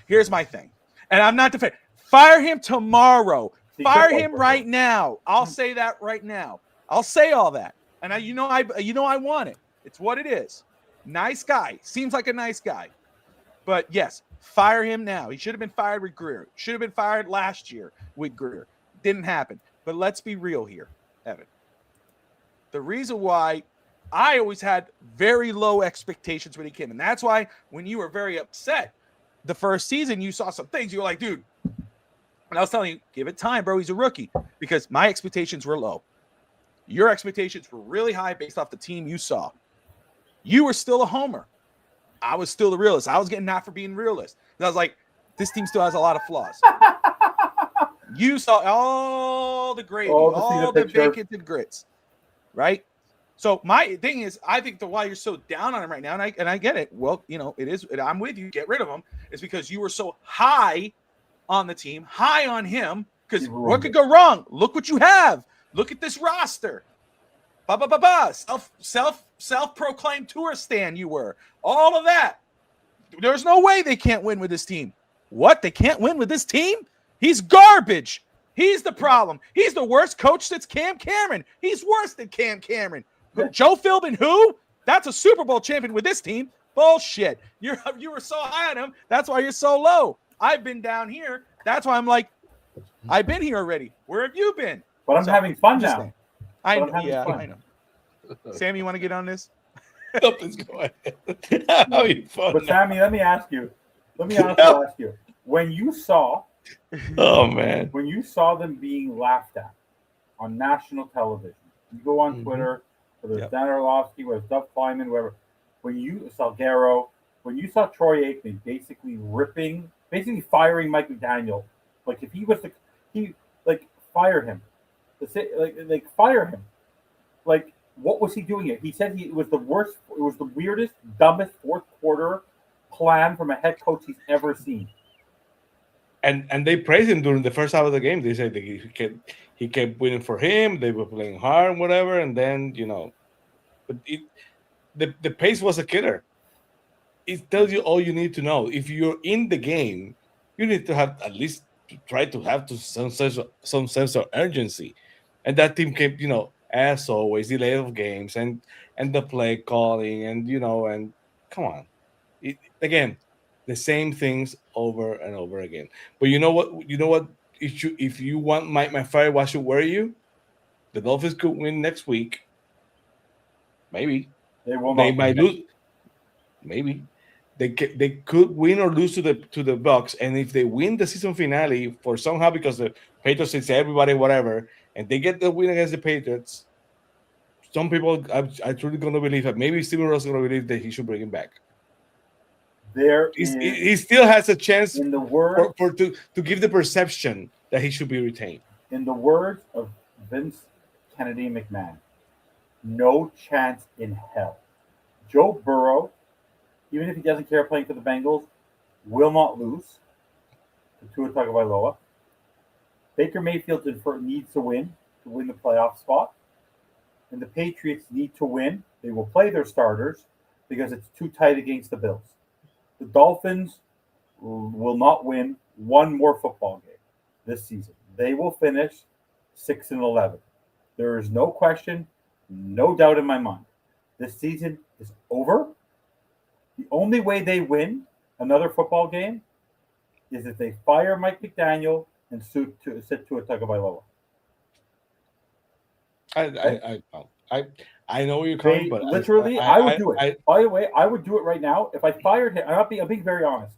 and I'm not defending. Fire him tomorrow. Fire him right now. I'll say that right now. I'll say all that, and I want it. It's what it is. Nice guy. Seems like a nice guy, but yes. Fire him now. He should have been fired with Greer. Should have been fired last year with Greer. Didn't happen. But let's be real here, Evan. The reason why I always had very low expectations when he came, and that's why when you were very upset the first season, you saw some things. You were like, dude, and I was telling you, give it time, bro. He's a rookie, because my expectations were low. Your expectations were really high based off the team you saw. You were still a homer. I was still the realist. I was getting knocked for being realist. And I was like, this team still has a lot of flaws. You saw all the gravy, all the bacon and grits, right? So my thing is, I think why you're so down on him right now, and I get it. Well, it is. I'm with you. Get rid of him. It's because you were so high on the team, high on him, Because what could go wrong? Look what you have. Look at this roster. Self-proclaimed tourist stan you were. All of that. There's no way they can't win with this team. What? They can't win with this team? He's garbage. He's the problem. He's the worst coach since Cam Cameron. He's worse than Cam Cameron. Joe Philbin, who? That's a Super Bowl champion with this team. Bullshit. You were so high on him. That's why you're so low. I've been down here. That's why I'm like, I've been here already. Where have you been? But I'm having fun now. I know. Sammy, you want to get on this? Please go ahead. But Sammy, let me ask you. When you saw them being laughed at on national television, you go on Twitter, whether it's Dan Orlovsky, whether it's Doug Kleiman, whoever, when you saw Salguero, when you saw Troy Aikman basically firing Mike McDaniel, like if he was fire him. Fire him. Like, what was he doing here? He said it was the worst, it was the weirdest, dumbest fourth quarter plan from a head coach he's ever seen. And they praised him during the first half of the game. They said that he kept winning for him. They were playing hard and whatever. And then, but the pace was a killer. It tells you all you need to know. If you're in the game, you need to have at least try to have some sense of urgency. And that team came, as always, delay of games and the play calling and come on. Again, the same things over and over again. But you know what? If you want my fire, what should worry you? The Dolphins could win next week. Maybe they might lose. Maybe they could win or lose to the Bucks. And if they win the season finale for somehow because the Patriots say everybody whatever, and they get the win against the Patriots, some people are truly going to believe that maybe Steven Ross is going to believe that he should bring him back. He still has a chance in the word to give the perception that he should be retained. In the words of Vince Kennedy McMahon, no chance in hell. Joe Burrow, even if he doesn't care playing for the Bengals, will not lose to Tua Tagovailoa. Baker Mayfield needs to win the playoff spot. And the Patriots need to win. They will play their starters because it's too tight against the Bills. The Dolphins will not win one more football game this season. They will finish 6-11. There is no question, no doubt in my mind. This season is over. The only way they win another football game is if they fire Mike McDaniel and sit Tua Tagovailoa. I know where you're coming, but literally, I would do it. By the way, I would do it right now if I fired him. I'm being very honest.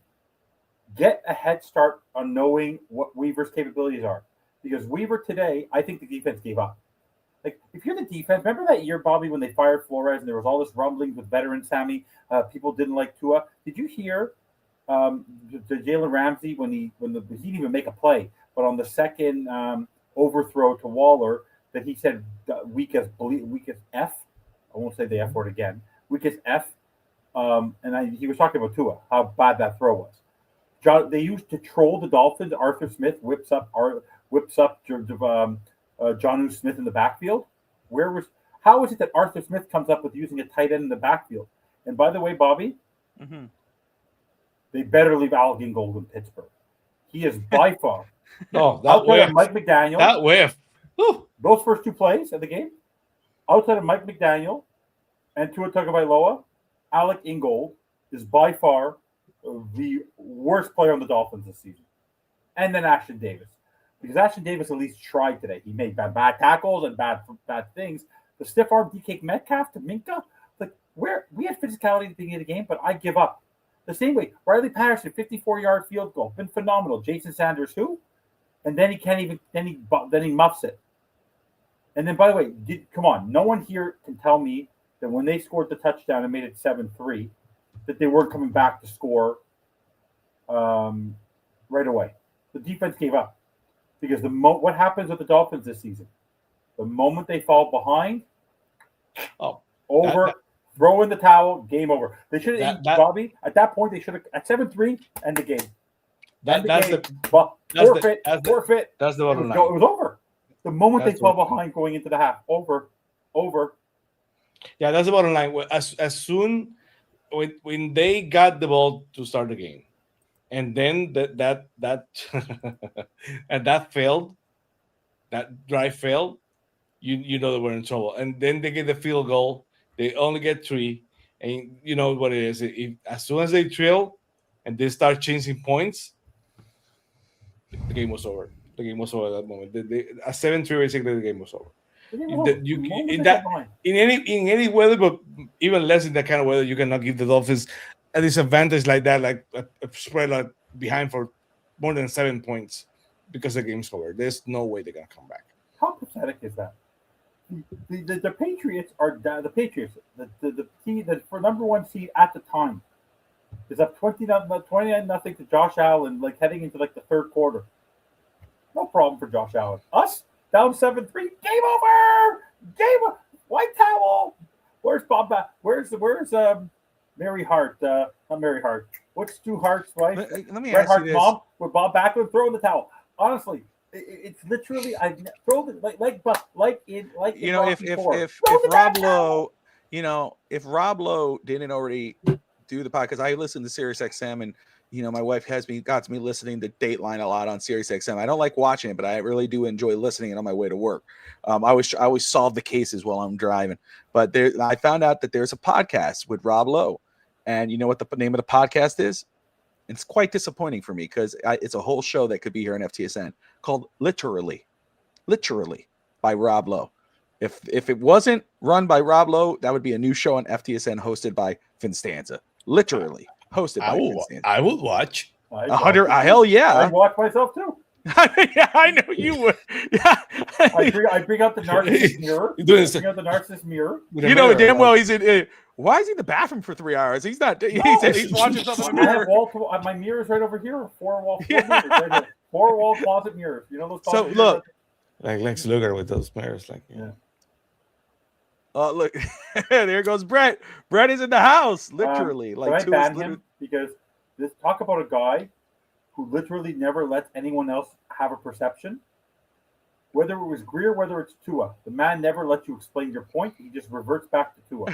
Get a head start on knowing what Weaver's capabilities are, because Weaver today, I think the defense gave up. Like, if you're the defense, remember that year, Bobby, when they fired Flores and there was all this rumbling with veteran Sammy, people didn't like Tua. Did you hear the Jalen Ramsey when he didn't even make a play, but on the second overthrow to Waller, that he said weak as F. I won't say the F word again. Weak as F. He was talking about Tua, how bad that throw was. They used to troll the Dolphins. Arthur Smith whips up Jonnu Smith in the backfield. How is it that Arthur Smith comes up with using a tight end in the backfield? And by the way, Bobby, they better leave Alec Ingold in Pittsburgh. He is by far outside of Mike McDaniel. That whiff. Those first two plays of the game, outside of Mike McDaniel and Tua Tagovailoa, Alec Ingold is by far the worst player on the Dolphins this season. And then Ashton Davis. Because Ashton Davis at least tried today. He made bad tackles and bad things. The stiff arm DK Metcalf to Minka, we had physicality at the beginning of the game, but I give up. The same way, Riley Patterson, 54-yard field goal, been phenomenal. Jason Sanders, who? And then he muffs it. And then, by the way, come on, no one here can tell me that when they scored the touchdown and made it 7-3, that they weren't coming back to score right away. The defense gave up. Because what happens with the Dolphins this season? The moment they fall behind, throw in the towel, game over. They should have, Bobby, at that point, they should have, at 7-3, end the game. That's the forfeit. That's the It bottom was, line. it was over. The moment That's they fell the bottom behind going into the half, over. Yeah, that's the bottom line. As soon when they got the ball to start the game, and then that and that failed, that drive failed, you know they were in trouble. And then they get the field goal, they only get 3, and you know what it is. As soon as they trail and they start chasing points, the game was over. The game was over at that moment. A 7-3 basically, the game was over. In any weather, but even less in that kind of weather, you cannot give the Dolphins a disadvantage like that, like a spread like behind for more than 7 points because the game's over. There's no way they're gonna come back. How pathetic is that? The Patriots are the Patriots. The team that for number 1 seed at the time is up 29-0 to Josh Allen, like heading into like the third quarter. No problem for Josh Allen. Us down 7-3. Game over. White towel. Where's Bob? Where's Mary Hart? Not Mary Hart. What's Stu Hart's wife? Let me Red ask Hart's you this. mom with Bob Backlund throwing the towel. Honestly, it's literally I throw it like in if Rob Lowe, if Rob Lowe didn't already do the podcast, because I listen to SiriusXM, and my wife got me listening to Dateline a lot on SiriusXM. I don't like watching it, but I really do enjoy listening it on my way to work. I always solve the cases while I'm driving. But I found out that there's a podcast with Rob Lowe, and you know what the name of the podcast is? It's quite disappointing for me because it's a whole show that could be here on FTSN called Literally by Rob Lowe. If it wasn't run by Rob Lowe, that would be a new show on FTSN hosted by Finstanza. Literally hosted by Finstanza. I would watch. Hell yeah. I'd watch myself too. Yeah, I know you would. Yeah. I bring out the narcissist mirror. Damn well he's in. Why is he in the bathroom for 3 hours? He's not. He's watching something in the mirror. My mirror's right over here. 4-wall mirrors right here. 4-wall closet mirrors. You know those. So look, like Lex Luger with those mirrors, like yeah. Look, there goes Brett. Brett is in the house, literally. I ban him because talk about a guy who literally never lets anyone else have a perception. Whether it was Greer, whether it's Tua, the man never lets you explain your point. He just reverts back to Tua.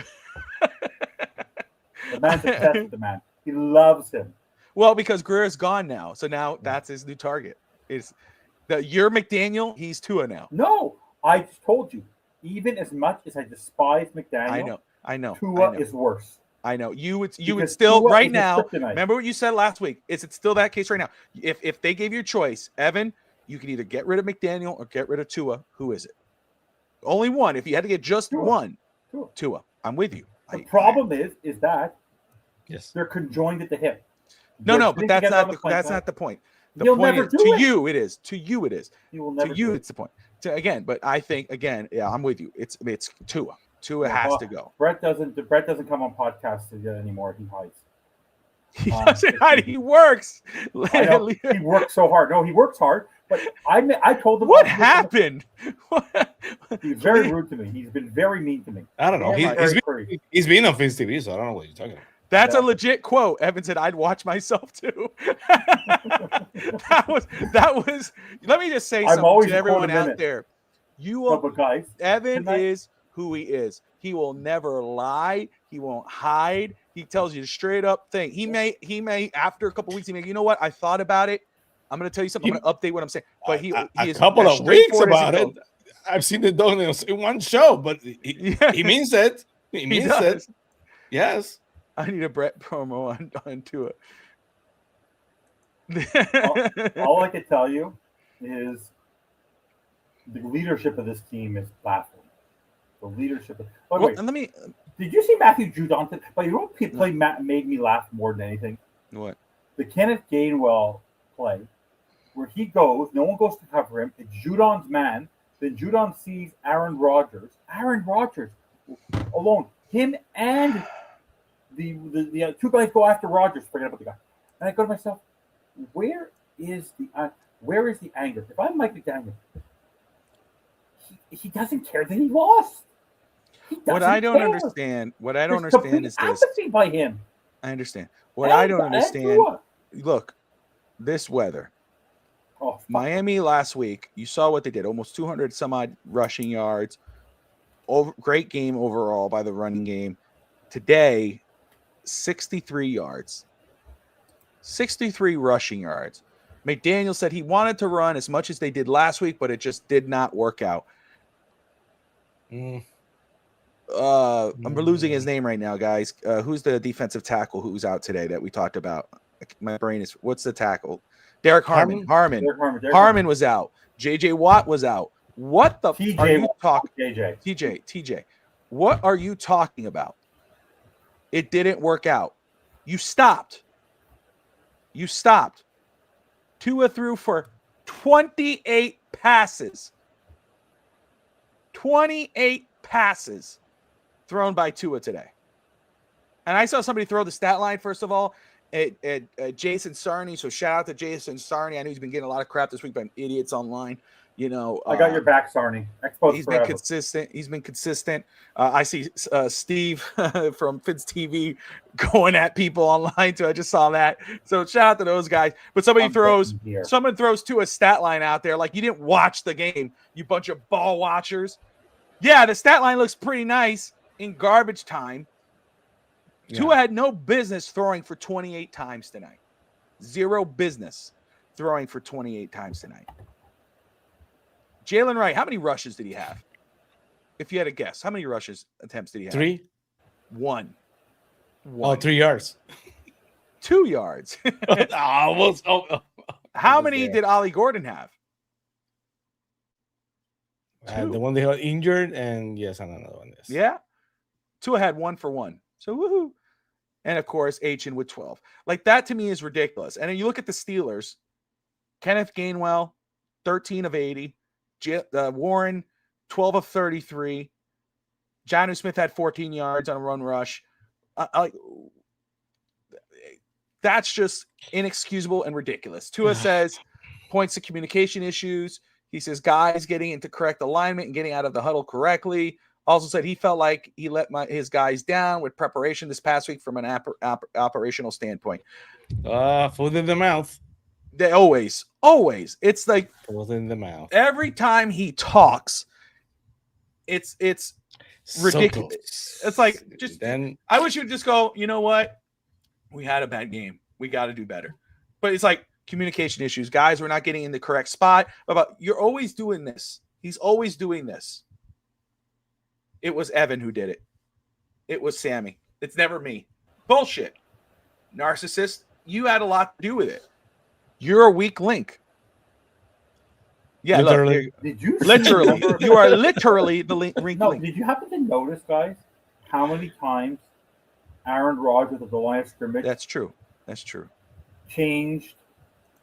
The man's obsessed with the man. He loves him. Well, because Greer's gone now, so now that's his new target. You're McDaniel, he's Tua now. No, I just told you. Even as much as I despise McDaniel, I know. Tua is worse. I know. You would still Tua right now. Kryptonite. Remember what you said last week? Is it still that case right now? If they gave you a choice, Evan, you could either get rid of McDaniel or get rid of Tua. Who is it? Only one. If you had to get just one, Tua. I'm with you. The problem is that yes, they're conjoined at the hip. No, but that's not the point. The point is to you it is. To you it is. You will never. To you it's the point. But I think again, yeah, I'm with you. It's Tua. Tua has to go. Brett doesn't come on podcasts anymore. He hides. He doesn't hide. He works. I know, he works so hard. No, he works hard. But I told him what happened. He's very rude to me. He's been very mean to me. I don't know. He's been on Fins TV, so I don't know what you're talking about. That's a legit quote. Evan said, "I'd watch myself too." that was. Let me just say something to everyone out there. You will. Evan is who he is. He will never lie. He won't hide. He tells you the straight up thing. He may after a couple weeks, he may. You know what? I thought about it. I'm going to tell you something. I'm going to update what I'm saying. But he is a couple of weeks about it. I've seen the Dolphins in one show, but he means it. He means it. Yes. I need a Brett promo on Tua. all I can tell you is the leadership of this team is baffling. The leadership. Did you see Matthew Judon? But you know what play made me laugh more than anything? What? The Kenneth Gainwell play, where he goes, no one goes to cover him. It's Judon's man. Then Judon sees Aaron Rodgers. Aaron Rodgers alone. Him and the two guys go after Rodgers. Forget about the guy. And I go to myself, where is the anger? If I'm Mike McDaniel, he doesn't care that he lost. What I don't understand is this. Apathy by him. I understand. What I don't understand. Look, this weather. Oh, fuck. Miami last week, you saw what they did. Almost 200 some odd rushing yards. Great game overall by the running game. Today, 63 yards. 63 rushing yards. McDaniel said he wanted to run as much as they did last week, but it just did not work out. I'm losing his name right now, guys. Who's the defensive tackle who's out today that we talked about? My brain is, what's the tackle? Derek Harmon. Harmon was out. JJ Watt was out. What the TJ are you talking? TJ. What are you talking about? It didn't work out. You stopped. Tua threw for 28 passes. 28 passes thrown by Tua today. And I saw somebody throw the stat line, first of all, at Jason Sarney. So shout out to Jason Sarney. I know he's been getting a lot of crap this week by idiots online. You know, I got your back, Sarney. He's been consistent. I see Steve from Fitz TV going at people online too. I just saw that. So shout out to those guys. But someone throws to a stat line out there like you didn't watch the game, you bunch of ball watchers. Yeah, the stat line looks pretty nice in garbage time. Yeah. Tua had no business throwing for 28 times tonight. Zero business throwing for 28 times tonight. Jalen Wright, how many rushes did he have? If you had a guess, how many rushes attempts did he have? 3. 1. Oh, 3 yards. 2 yards. How many did Ollie Gordon have? The one they got injured, and yes, another one. Yes. Yeah. Tua had 1 for 1. So woohoo. And of course, Achin with 12. Like that to me is ridiculous. And then you look at the Steelers, Kenneth Gainwell, 13 of 80. Warren, 12 of 33. Jonnu Smith had 14 yards on a run rush. That's just inexcusable and ridiculous. Tua says, points to communication issues. He says guys getting into correct alignment and getting out of the huddle correctly. Also said he felt like he let his guys down with preparation this past week from an operational standpoint. Food in the mouth. They always. It's like food in the mouth. Every time he talks, it's ridiculous. It's like just then I wish you'd just go, you know what? We had a bad game. We got to do better. But it's like communication issues. Guys, we're not getting in the correct spot. But you're always doing this. He's always doing this. It was Evan who did it. It was Sammy. It's never me. Bullshit. Narcissist, you had a lot to do with it. You're a weak link. Yeah, literally. Look, you are literally the weak link. Did you happen to notice, guys, how many times Aaron Rodgers at the line of scrimmage? That's true. Changed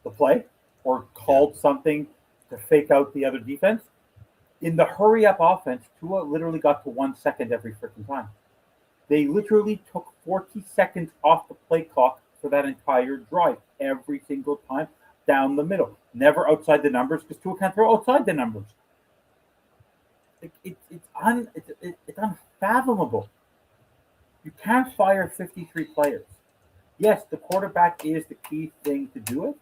the play or called something to fake out the other defense. In the hurry-up offense, Tua literally got to 1 second every freaking time. They literally took 40 seconds off the play clock for that entire drive every single time down the middle. Never outside the numbers because Tua can't throw outside the numbers. It's unfathomable. You can't fire 53 players. Yes, the quarterback is the key thing to do it,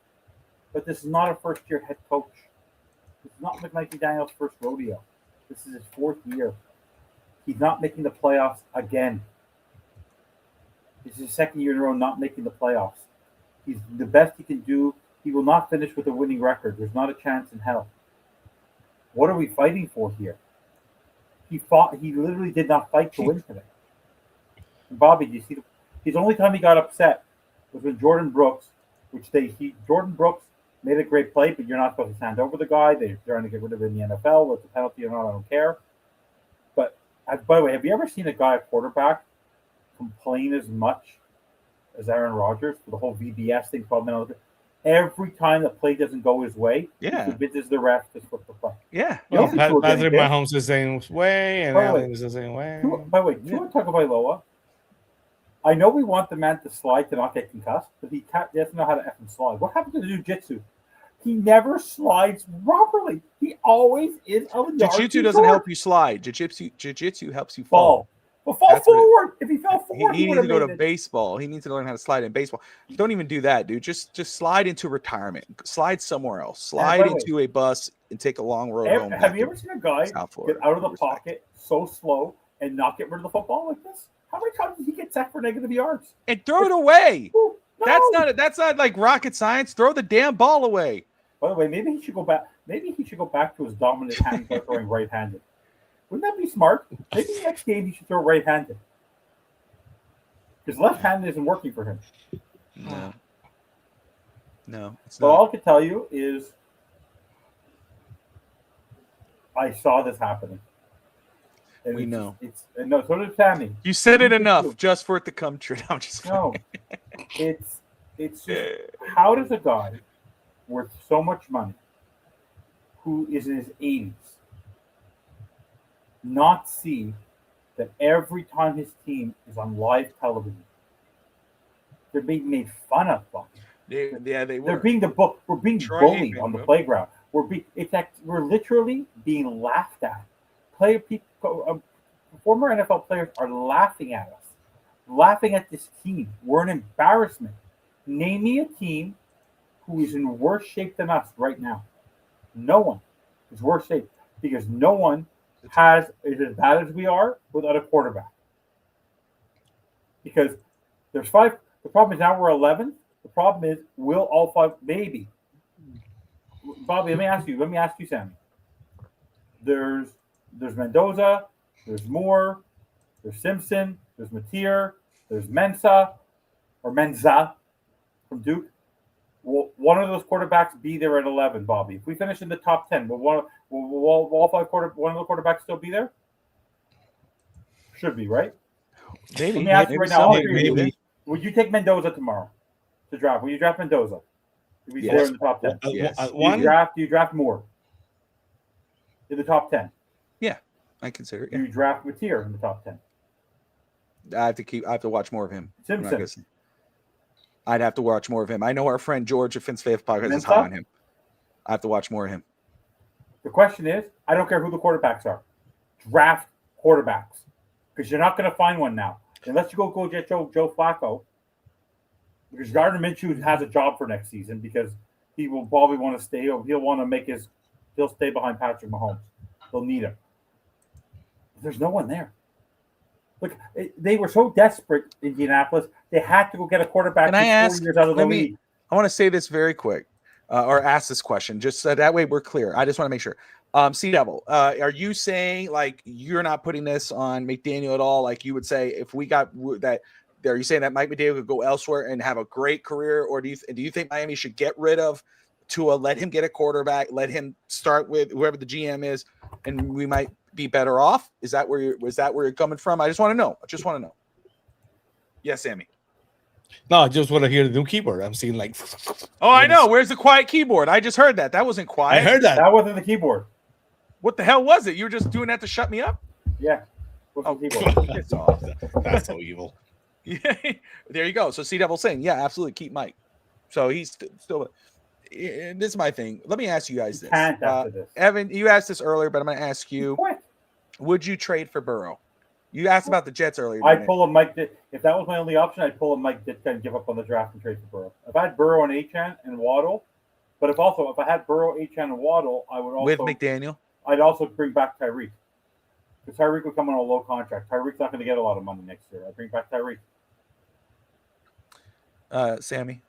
but this is not a first-year head coach. This is not Mike McDaniel's first rodeo. This is his 4th year. He's not making the playoffs again. This is his 2nd year in a row not making the playoffs. He's the best he can do. He will not finish with a winning record. There's not a chance in hell. What are we fighting for here? He literally did not fight to win today. And Bobby, do you see his only time he got upset was when Jordan Brooks, Jordan Brooks made a great play, but you're not supposed to stand over the guy. They're trying to get rid of him in the NFL. What's the penalty or not, I don't care. But by the way, have you ever seen a guy, a quarterback, complain as much as Aaron Rodgers for the whole VBS thing? Every time the play doesn't go his way, he convinces the ref to flip the play. Yeah. Patrick Mahomes the same way, and Allen is the same way. By the way, Tagovailoa, I know we want the man to slide to not get concussed, but he doesn't know how to effing slide. What happened to the jiu-jitsu? He never slides properly. He always is a jiu-jitsu doesn't help you slide. Jiu-jitsu helps you fall. Well, fall That's what it- forward. If he fell forward, He he would needs to have go made to it. baseball. He needs to learn how to slide in baseball. Don't even do that, dude. Just slide into retirement. Slide somewhere else. Slide by the way, into a bus and take a long road home. Have back you to ever seen a guy South get Florida? out of the Respect. pocket so slow and not get rid of the football like this? How many times did he get sacked for negative yards? And throw it away. Ooh, no. That's not like rocket science. Throw the damn ball away. By the way, maybe he should go back. Maybe he should go back to his dominant hand by throwing right-handed. Wouldn't that be smart? Maybe next game he should throw right-handed. Because left-handed isn't working for him. No, it's But not. all I can tell you is I saw this happening. And We it's know. just- no, so did Sammy. You said it You enough too. just for it to come true. I'm just No, it's just how does a guy worth so much money, who is in his 80s, not see that every time his team is on live television, they're being made fun of? they They're were. being we're being Troy bullied Aikman, on the bro. playground. We're literally being laughed at. Former NFL players are laughing at us, laughing at this team. We're an embarrassment. Name me a team who is in worse shape than us right now. No one is worse shape because no one is as bad as we are without a quarterback. Because there's 5. The problem is now we're 11. The problem is will all 5 maybe. Bobby, let me ask you, Sammy. There's Mendoza, there's Moore, there's Simpson, there's Mateer, there's Mensa from Duke. Will one of those quarterbacks be there at 11, Bobby? If we finish in the top 10, will all 5 one of the quarterbacks still be there? Should be, right? Maybe. Let me ask you right now. All somebody three of you, maybe. would you take Mendoza tomorrow to draft? Will you draft Mendoza? If he's Yes. there in the top 10. Yes. Do One, you draft Moore in the top 10? I consider it. Do you draft Mateer in the top 10? I have to watch more of him. I'm not Simpson. gonna say- I'd have to watch more of him. I know our friend George of Finn's Faith Podcast is Mensa? high on him. I have to watch more of him. The question is, I don't care who the quarterbacks are. Draft quarterbacks. Because you're not going to find one now. Unless you go get Joe Flacco. Because Gardner Minshew has a job for next season because he will probably want to stay. He'll want to he'll stay behind Patrick Mahomes. They'll need him. There's no one there. Look, they were so desperate, Indianapolis, they had to go get a quarterback Can I who's 4 ask- years out of the let me- league. I want to say this very quick, or ask this question, just so that way we're clear. I just want to make sure. Sea Devil, are you saying like you're not putting this on McDaniel at all? Like you would say if we got that, are you saying that Mike McDaniel could go elsewhere and have a great career, or do you think Miami should get rid of Tua, let him get a quarterback, let him start with whoever the GM is, and we might be better off? Is that where you're coming from? I just want to know. Yes, Sammy. no, I just want to hear the new keyboard. I'm seeing like. Oh, I know. Where's the quiet keyboard? I just heard that. That wasn't I quiet. heard that. That wasn't the keyboard. What the hell was it? You were just doing that to shut me up? Yeah. What's Oh, the keyboard? It's off. That's so evil. Yeah, there you go. So Sea Devil saying, yeah, absolutely, keep Mike. So he's still. And this is my thing. Let me ask you guys this. Can't after this. Evan, you asked this earlier, but I'm going to ask you: Quick. would you trade for Burrow? You asked about the Jets earlier. I'd didn't pull a Mike. If that was my only option, I'd pull a Mike Ditka and give up on the draft and trade for Burrow. If I had Burrow and Achane and Waddle, but if I had Burrow, Achane, and Waddle, I would you? also With McDaniel? I'd also bring back Tyreek because Tyreek would come on a low contract. Tyreek's not going to get a lot of money next year. I'd bring back Tyreek. Sammy?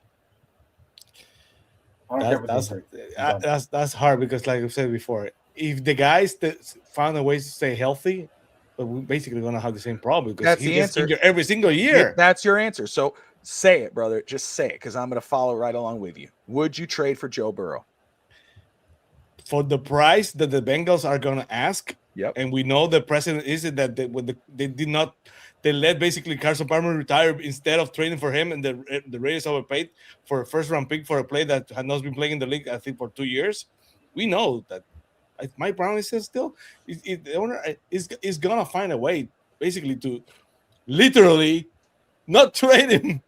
I don't care what That's hard because, like I said before, if the guys that found a way to stay healthy, but we're basically going to have the same problem because That's he the gets answer. injured every single year. That's your answer. So say it, brother. Just say it, because I'm going to follow right along with you. Would you trade for Joe Burrow? For the price that the Bengals are going to ask, Yep. and we know the precedent is that they let basically Carson Palmer retire instead of trading for him, and the Raiders overpaid for a first-round pick for a player that had not been playing in the league, I think, for 2 years. We know that Mike Brown is still the owner is gonna find a way basically to literally not trade him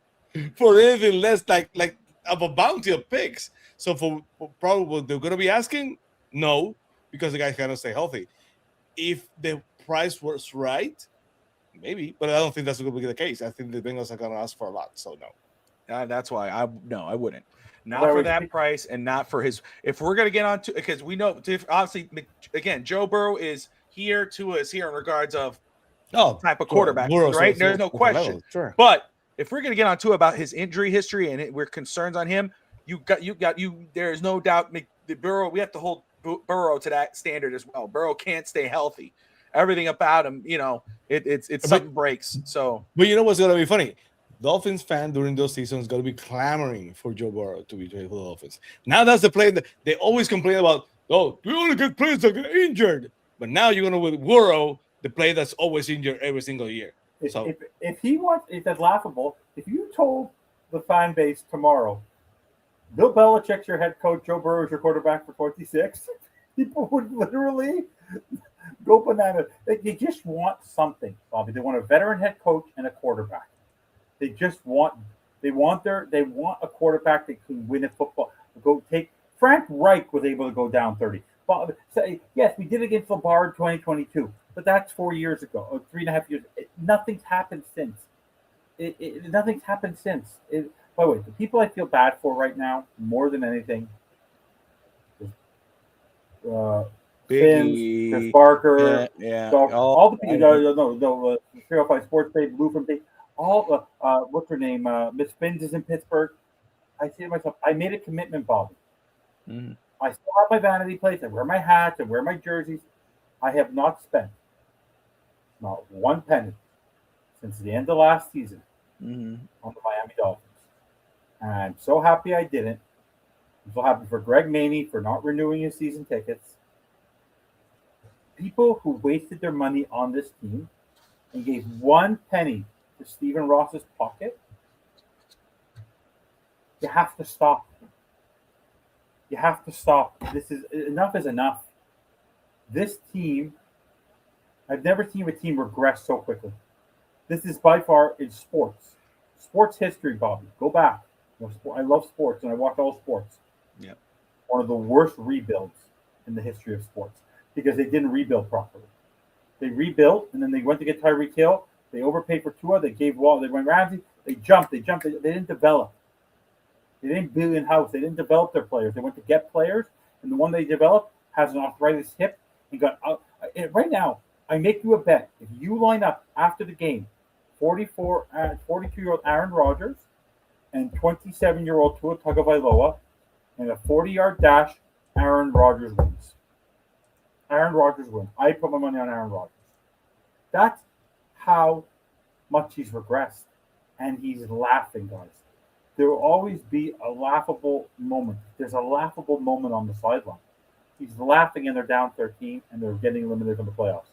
for anything less like of a bounty of picks. So for probably what they're gonna be asking, no, because the guy cannot stay healthy. If the price was right, Maybe, but I don't think that's going to be the case. I think the Bengals are going to ask for a lot, so no. That's why I wouldn't. Not for that price, and not for his. If we're gonna get on to, because we know obviously again, Joe Burrow is here, Tua is here in regards of type of quarterback, right? There's no question. Sure. But if we're gonna get on to about his injury history and we're concerns on him, there's no doubt the Burrow. We have to hold Burrow to that standard as well. Burrow can't stay healthy. Everything about him, it's something breaks. So, but you know what's gonna be funny? Dolphins fan during those seasons going to be clamoring for Joe Burrow to be traded for the Dolphins. Now that's the play that they always complain about. Oh, we only get players that get injured. But now you're going to with Burrow, the play that's always injured every single year. If that's laughable. If you told the fan base tomorrow, Bill Belichick's your head coach, Joe Burrow is your quarterback for 26, people would literally go bananas. They just want something, Bobby. They want a veteran head coach and a quarterback. They just want a quarterback that can win a football. Frank Reich was able to go down 30. Yes, we did it against Lamar in 2022, but that's 4 years ago, or 3.5 years. Nothing's happened since. Nothing's happened since. By the way, the people I feel bad for right now, more than anything, is Finn, Chris Barker, all the people. 305 Sports Page, Lou from Page. All what's her name? Miss Finns is in Pittsburgh. I say to myself, I made a commitment, Bobby. Mm-hmm. I still have my vanity plates. I wear my hats. I wear my jerseys. I have not spent not one penny since the end of last season on the Miami Dolphins. And I'm so happy I didn't. I'm so happy for Greg Maney for not renewing his season tickets. People who wasted their money on this team and gave one penny to Stephen Ross's pocket, you have to stop. You have to stop. Enough is enough. This team, I've never seen a team regress so quickly. This is by far in sports history, Bobby. Go back. I love sports and I watch all sports. Yeah. One of the worst rebuilds in the history of sports because they didn't rebuild properly. They rebuilt and then they went to get Tyreek Hill. They overpaid for Tua. They gave Wall. They went Ramsey. They jumped. They didn't develop. They didn't build in-house. They didn't develop their players. They went to get players, and the one they developed has an arthritis hip and got out. Right now, I make you a bet. If you line up after the game, 42-year-old Aaron Rodgers and 27-year-old Tua Tagovailoa, and a 40-yard dash, Aaron Rodgers wins. Aaron Rodgers wins. I put my money on Aaron Rodgers. That's how much he's regressed, and he's laughing, guys. There will always be a laughable moment. There's a laughable moment on the sideline. He's laughing and they're down 13 and they're getting eliminated from the playoffs.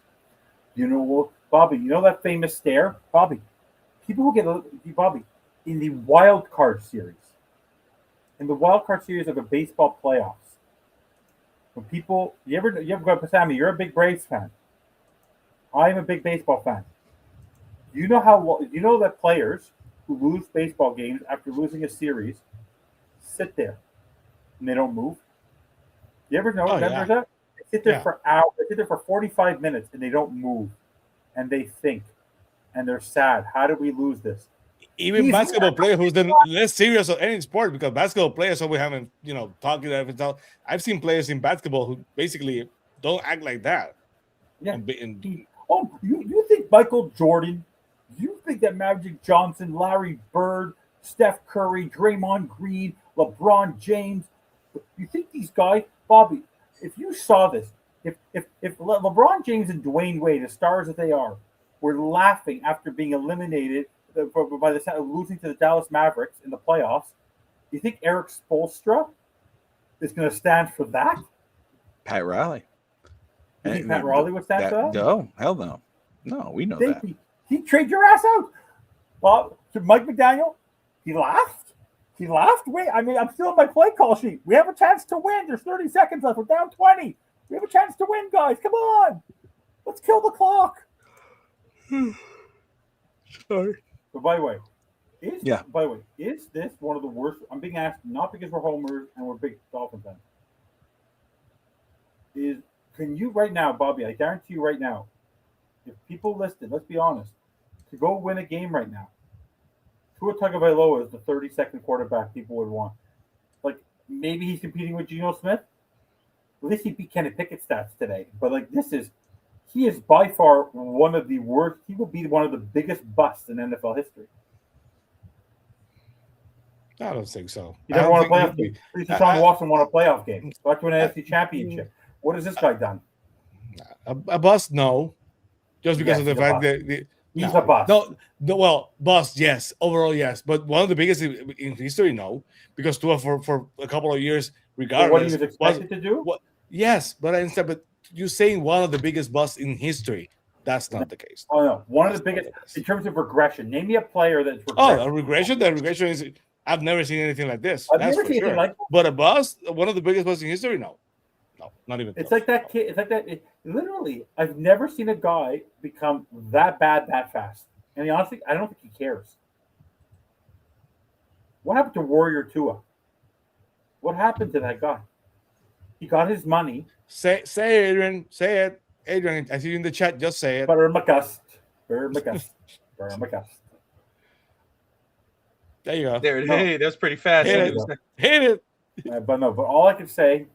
You know what, Bobby? You know that famous stare, Bobby? People who get Bobby in the wild card series, of a baseball playoffs. When people, you ever go, Sammy? You're a big Braves fan. I'm a big baseball fan. You know that players who lose baseball games after losing a series sit there and they don't move. You ever know? Remember that? They sit there for hours. They sit there for 45 minutes and they don't move, and they think, and they're sad. How did we lose this? Even basketball players who's the less serious of any sport, because basketball players always haven't, talking everything else. I've seen players in basketball who basically don't act like that. Yeah. You think Michael Jordan? You think that Magic Johnson, Larry Bird, Steph Curry, Draymond Green, LeBron James? You think these guys, Bobby? If you saw this, if LeBron James and Dwayne Wade, as stars that they are, were laughing after being eliminated by losing to the Dallas Mavericks in the playoffs, do you think Eric Spoelstra is going to stand for that? Pat Riley. You think Pat Riley would stand for that? No, hell no. No, we know that. He'd trade your ass out. Well, to Mike McDaniel, he laughed. Wait, I'm still on my play call sheet. We have a chance to win. There's 30 seconds left. We're down 20. We have a chance to win, guys. Come on. Let's kill the clock. Sorry. But by the way, is this one of the worst? I'm being asked not because we're homers and we're big Dolphins fans. Can you right now, Bobby? I guarantee you right now, if people listed, let's be honest, to go win a game right now. Tua Tagovailoa is the 32nd quarterback people would want. Like, maybe he's competing with Geno Smith. At least he beat Kenny Pickett's stats today. But, like, he is by far one of the worst. He will be one of the biggest busts in NFL history. I don't think so. He never won a playoff game. At least Deshaun Watson won a playoff game. Got to an NFC championship. What has this guy done? A bust? No. Just because of the fact that he's a bust. No, well, bust, yes. Overall, yes. But one of the biggest in history, no. Because Tua for a couple of years, regardless. What he was expected to do? Yes, but you're saying one of the biggest busts in history. That's not the case. Oh, no. One of the biggest, in terms of regression. Name me a player that's regressed. Oh, a regression? The regression is, I've never seen anything like this. I've never seen anything like this. But a bust? One of the biggest busts in history? No. No, not even. It's like that kid. It's like that. Literally, I've never seen a guy become that bad that fast. And honestly, I don't think he cares. What happened to Warrior Tua? What happened to that guy? He got his money. Say it, Adrian. Say it. Adrian, I see you in the chat. Just say it. Vermicust. There you go. There, no. Hey, that's pretty fast. Hit it. But all I can say,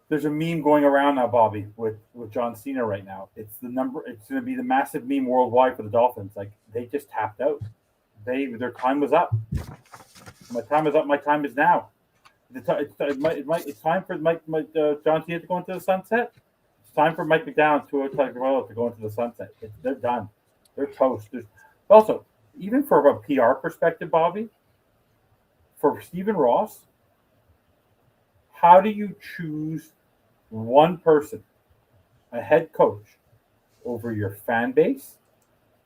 there's a meme going around now, Bobby, with John Cena right now. It's going to be the massive meme worldwide for the Dolphins. Like, they just tapped out. Their time was up. My time is up. My time is now. It's time for John Cena to go into the sunset. It's time for Mike McDowell to go into the sunset. They're done. They're toast. Also, even from a PR perspective, Bobby, for Stephen Ross, how do you choose one person, a head coach, over your fan base,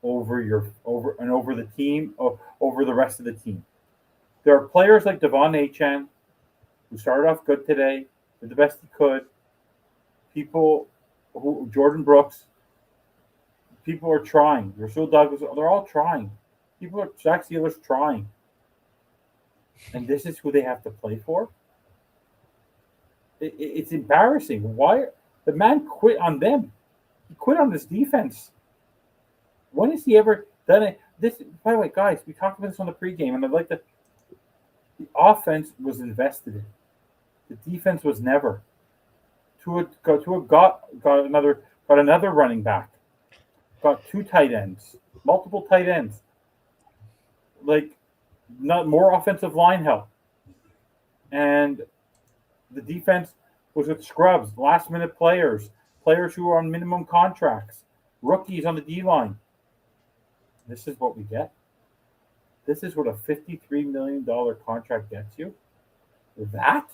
over the team, over the rest of the team? There are players like Devon Achane, who started off good today, did the best he could. Jordan Brooks, people are trying. Rasul Douglas, they're all trying. Jack Sealer's trying. And this is who they have to play for? It's embarrassing. Why? The man quit on them. He quit on this defense. When has he ever done it? By the way, guys, we talked about this on the pregame, and I'd like to. The offense was invested in. The defense was never. Tua got another running back. Got two tight ends, multiple tight ends. Like, not more offensive line help. And the defense was with scrubs, last-minute players who are on minimum contracts, rookies on the D-line. This is what we get. This is what a $53 million contract gets you. That?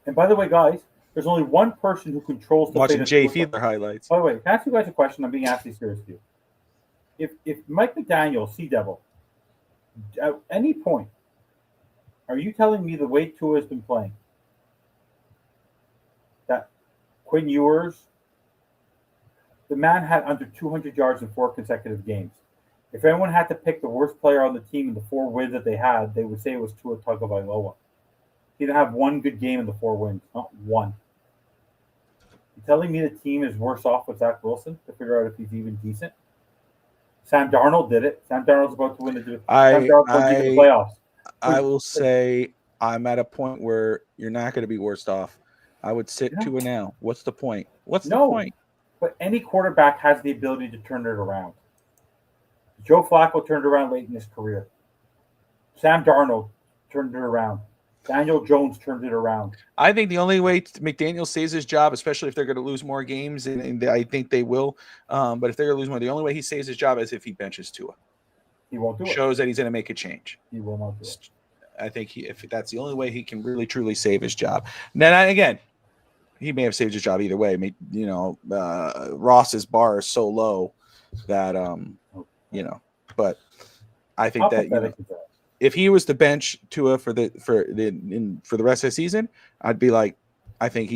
And by the way, guys, there's only one person who controls the watching Jay Fiedler highlights. By the way, can I ask you guys a question? I'm being actually serious with you. If Mike McDaniel, Sea Devil, at any point, are you telling me the way Tua has been playing, that Quinn Ewers, the man had under 200 yards in 4 consecutive games? If anyone had to pick the worst player on the team in the 4 wins that they had, they would say it was Tua Tagovailoa. He didn't have one good game in the 4 wins, not one. You're telling me the team is worse off with Zach Wilson to figure out if he's even decent? Sam Darnold did it. Sam Darnold's about to win the playoffs. I will say I'm at a point where you're not going to be worse off. I would sit Tua now. What's the point? What's the point? But any quarterback has the ability to turn it around. Joe Flacco turned it around late in his career. Sam Darnold turned it around. Daniel Jones turned it around. I think the only way McDaniel saves his job, especially if they're going to lose more games, and I think they will, but if they're going to lose more, the only way he saves his job is if he benches Tua. He won't do it. Shows that he's going to make a change. He will not do it. I think if that's the only way he can really, truly save his job. Then again, he may have saved his job either way. Ross's bar is so low that, but I think that, if he was to bench Tua for the rest of the season, I'd be like, I think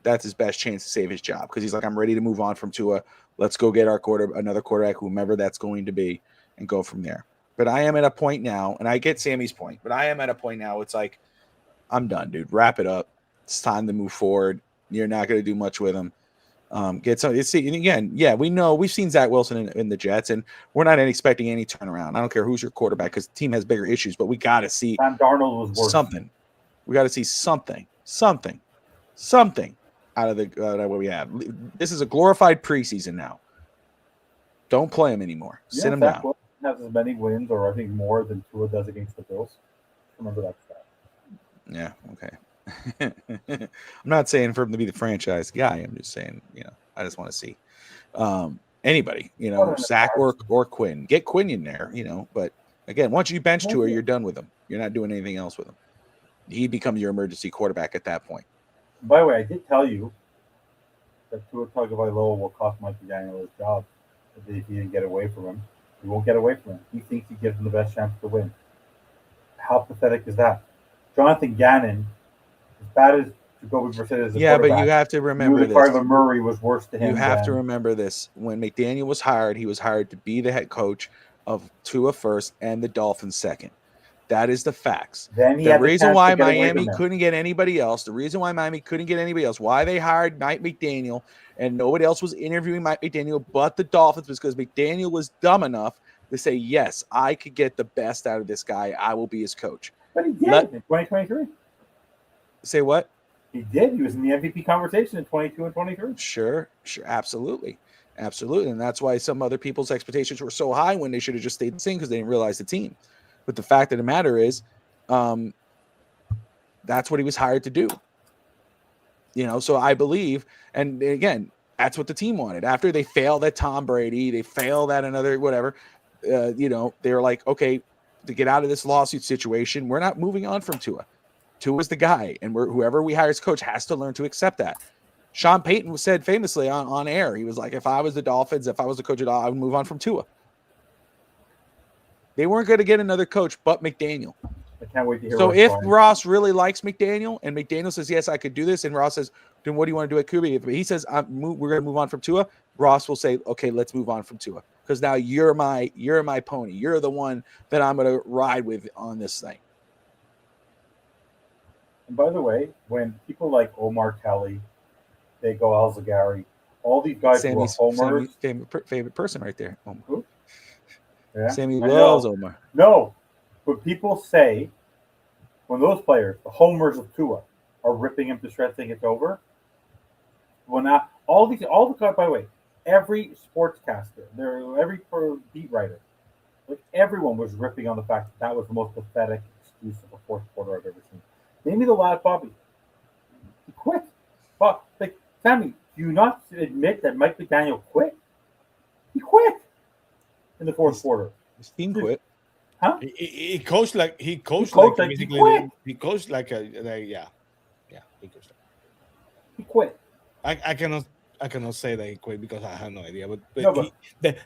that's his best chance to save his job, because he's like, I'm ready to move on from Tua. Let's go get another quarterback, whomever that's going to be, and go from there. But I am at a point now, and I get Sammy's point, but I am at a point now. It's like, I'm done, dude. Wrap it up. It's time to move forward. You're not going to do much with him. Get some. See, and again, yeah, we know we've seen Zach Wilson in the Jets, and we're not expecting any turnaround. I don't care who's your quarterback because the team has bigger issues, but we got to see Sam Darnold was worse. something. We got to see something out of what we have. This is a glorified preseason now. Don't play him anymore. Sit him Zach down. Wilson has as many wins, or I think more than Tua does against the Bills. Remember that stat. Yeah. Okay. I'm not saying for him to be the franchise guy. I'm just saying, I just want to see anybody, Zach or Quinn. Get Quinn in there, But again, once you bench Tua, you're done with him. You're not doing anything else with him. He becomes your emergency quarterback at that point. By the way, I did tell you that Tua Tagovailoa will cost Mike McDaniel his job if he didn't get away from him. He won't get away from him. He thinks he gives him the best chance to win. How pathetic is that? Jonathan Gannon, as bad as Jacoby Brissett is, but you have to remember this. Kyler Murray was worse to him. You have to remember this. When McDaniel was hired, he was hired to be the head coach of Tua first and the Dolphins second. That is the facts. The reason why Miami couldn't get anybody else, why they hired Mike McDaniel and nobody else was interviewing Mike McDaniel but the Dolphins, was because McDaniel was dumb enough to say, yes, I could get the best out of this guy. I will be his coach. But he did in 2023. Say what? He did. He was in the MVP conversation in 22 and 23. Sure. Absolutely. And that's why some other people's expectations were so high when they should have just stayed the same because they didn't realize the team. But the fact of the matter is, that's what he was hired to do. So I believe, and again, that's what the team wanted. After they failed at Tom Brady, they failed at another whatever, they were like, okay, to get out of this lawsuit situation, we're not moving on from Tua. Tua's the guy, and whoever we hire as coach has to learn to accept that. Sean Payton said famously on air, he was like, if I was the Dolphins, if I was the coach of the Dolphins, I would move on from Tua. They weren't going to get another coach but McDaniel. I can't wait to hear. So if Ross really likes McDaniel and McDaniel says, yes, I could do this, and Ross says, then what do you want to do at QB? If he says, we're going to move on from Tua, Ross will say, okay, let's move on from Tua. Because now you're my pony. You're the one that I'm going to ride with on this thing. And by the way, when people like Omar Kelly, they go Al-Zagari, all these guys who are homers. Sammy's favorite person right there. Omar. Who? Yeah, Sammy loves Omar. No, but people say when those players, the homers of Tua, are ripping him to shreds, think it's over. Well, now all the guys. By the way, every sportscaster, every beat writer, like everyone was ripping on the fact that was the most pathetic excuse of a fourth quarter I've ever seen. Name me the last Bobby. He quit. But like Sammy, do you not admit that Mike McDaniel quit? He quit in the fourth quarter. His team quit. Huh? He coached like he coached he quit. He coached like yeah. He coached. He quit. I cannot say that he quit because I have no idea. But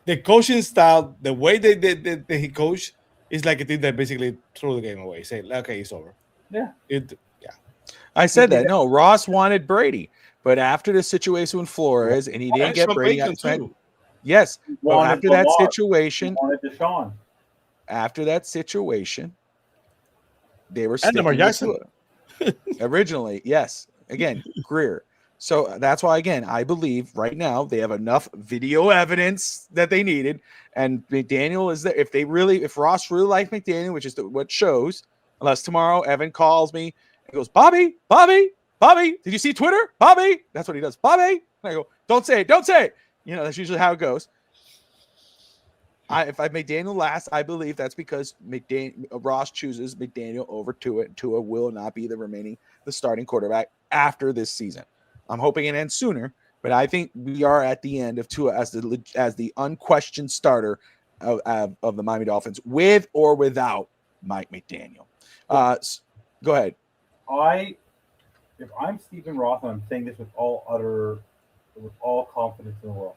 the coaching style, the way that he coached, is like a thing that basically threw the game away. Say, okay, it's over. Yeah. I said that. No, Ross wanted Brady, but after the situation with Flores, and he didn't get Brady. Yes, but after that situation, after that situation, they were sticking Lamar Jackson originally. Yes, again, Greer. So that's why, again, I believe right now they have enough video evidence that they needed, and McDaniel is there. If Ross really likes McDaniel, which is what shows, unless tomorrow Evan calls me and goes, Bobby, did you see Twitter? Bobby, that's what he does. Bobby, and I go, don't say it. That's usually how it goes. If I McDaniel last, I believe that's because Ross chooses McDaniel over Tua, and Tua will not be the starting quarterback after this season. I'm hoping it ends sooner, but I think we are at the end of Tua as the unquestioned starter of the Miami Dolphins, with or without Mike McDaniel. Go ahead. If I'm Stephen Ross, and I'm saying this with all confidence in the world,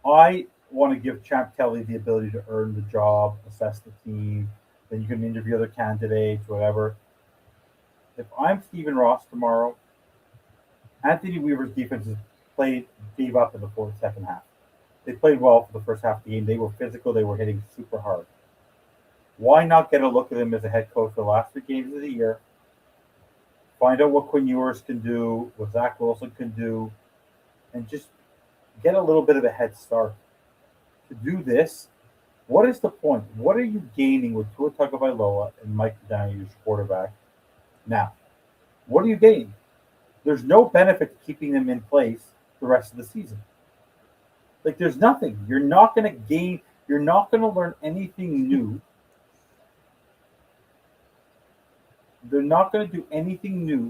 I want to give Champ Kelly the ability to earn the job, assess the team, then you can interview other candidates, whatever. If I'm Stephen Ross tomorrow, Anthony Weaver's defense gave up in the second half. They played well for the first half of the game. They were physical. They were hitting super hard. Why not get a look at him as a head coach for the last 3 games of the year? find out what Quinn Ewers can do, what Zach Wilson can do, and just get a little bit of a head start. To do this, what is the point? What are you gaining with Tua Tagovailoa and Mike McDaniel, your quarterback? Now, what are you gaining? There's no benefit to keeping them in place the rest of the season. Like, there's nothing. You're not going to gain. You're not going to learn anything new. They're not going to do anything new.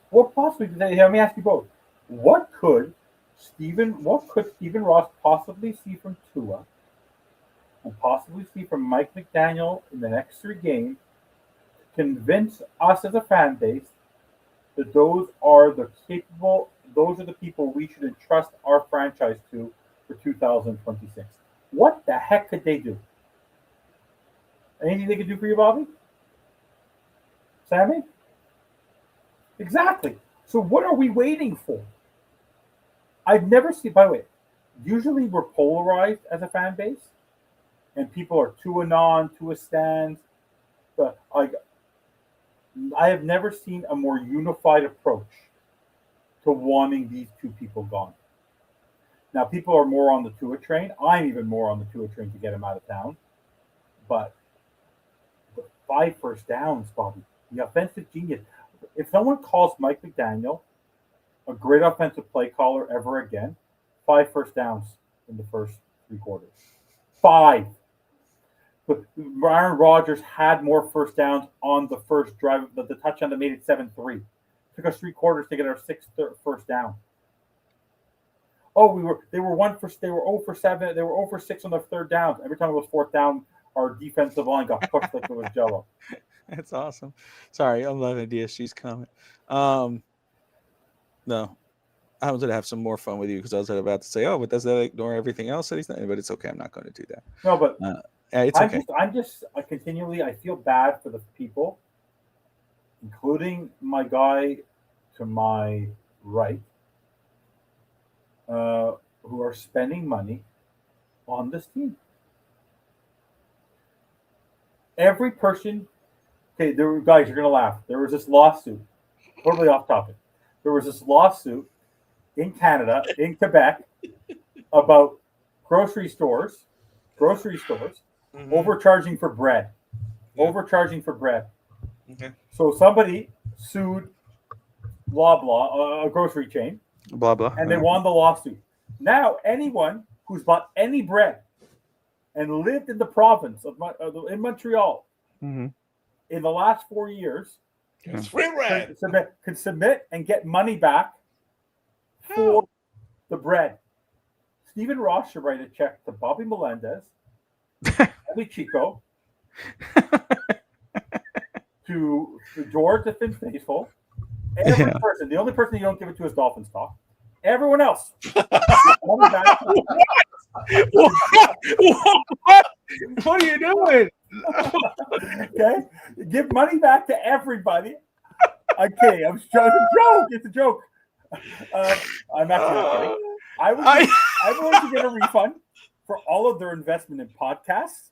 What possibly? Let me ask you both. What could Stephen Ross possibly see from Tua, and possibly see from Mike McDaniel in the next 3 games to convince us as a fan base that those are the people we should entrust our franchise to for 2026? What the heck could they do? Anything they could do for you, Bobby? Sammy? Exactly. So what are we waiting for? I've never seen, by the way, usually we're polarized as a fan base, and people are Tua non, Tua stands, but I have never seen a more unified approach to wanting these two people gone. Now, people are more on the Tua train. I'm even more on the Tua train to get him out of town. But the 5 first downs, Bobby, the offensive genius. If someone calls Mike McDaniel a great offensive play caller ever again, 5 first downs in the first 3 quarters. 5. But Aaron Rodgers had more first downs on the first drive, the touchdown that made it 7-3. Took us 3 quarters to get our 6th first down. Oh, they were 0 for 7. They were 0 for 6 on their 3rd down. Every time it was 4th down, our defensive line got pushed like it was Jello. That's awesome. Sorry, I'm loving DSG's comment. No, I was going to have some more fun with you because I was about to say, but does that ignore everything else that he's done? But it's okay. I'm not going to do that. No, but it's okay. I feel bad for the people, including my guy to my right, who are spending money on this team. Every person, guys, you're going to laugh. There was this lawsuit, totally off topic. There was this lawsuit in Canada, in Quebec, about grocery stores overcharging for bread. Overcharging for bread. Okay. So somebody sued blah blah, a grocery chain, blah blah, and they won the lawsuit. Now anyone who's bought any bread and lived in the province of in Montreal in the last 4 years, it's free bread. Can submit and get money back for the bread. Stephen Ross should write a check to Bobby Melendez, Abby Chico, to George the Finn Faithful, every person. The only person you don't give it to is Dolphins talk. Everyone else. What are you doing? Okay, give money back to everybody. Okay, it's a joke. It's a joke. I'm actually not kidding. I'm going to get a refund for all of their investment in podcasts,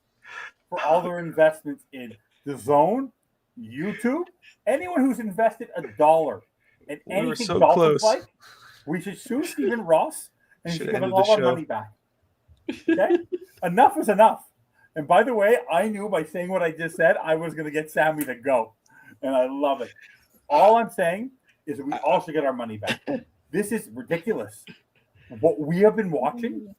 for all their investments in the Zone, YouTube. Anyone who's invested $1 in anything so Dolphins close. like, we should sue Stephen Ross and Should give ended him all the our show. money back. Okay, enough is enough. And by the way, I knew by saying what I just said, I was going to get Sammy to go, and I love it. All I'm saying is that we all should get our money back. This is ridiculous. What we have been watching,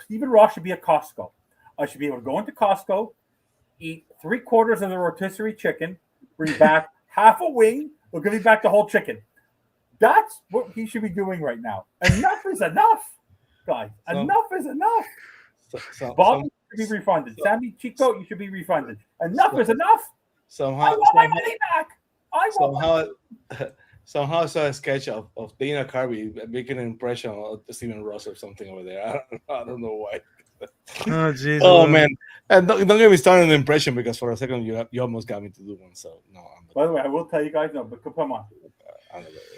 Stephen Ross should be at Costco. I should be able to go into Costco, eat 3/4 of the rotisserie chicken, bring back half a wing, they'll give me back the whole chicken. That's what he should be doing right now. Enough is enough, guys. Enough is enough. Bob should be refunded. Sammy Chico, you should be refunded. Enough is enough. I want my money back. Somehow I saw a sketch of Dana Carvey making an impression of Stephen Ross or something over there. I don't know why. Oh, Jesus. Oh, man. And don't get me started on the impression because for a second you almost got me to do one. So, no. By the way, I will tell you guys, no, but come on.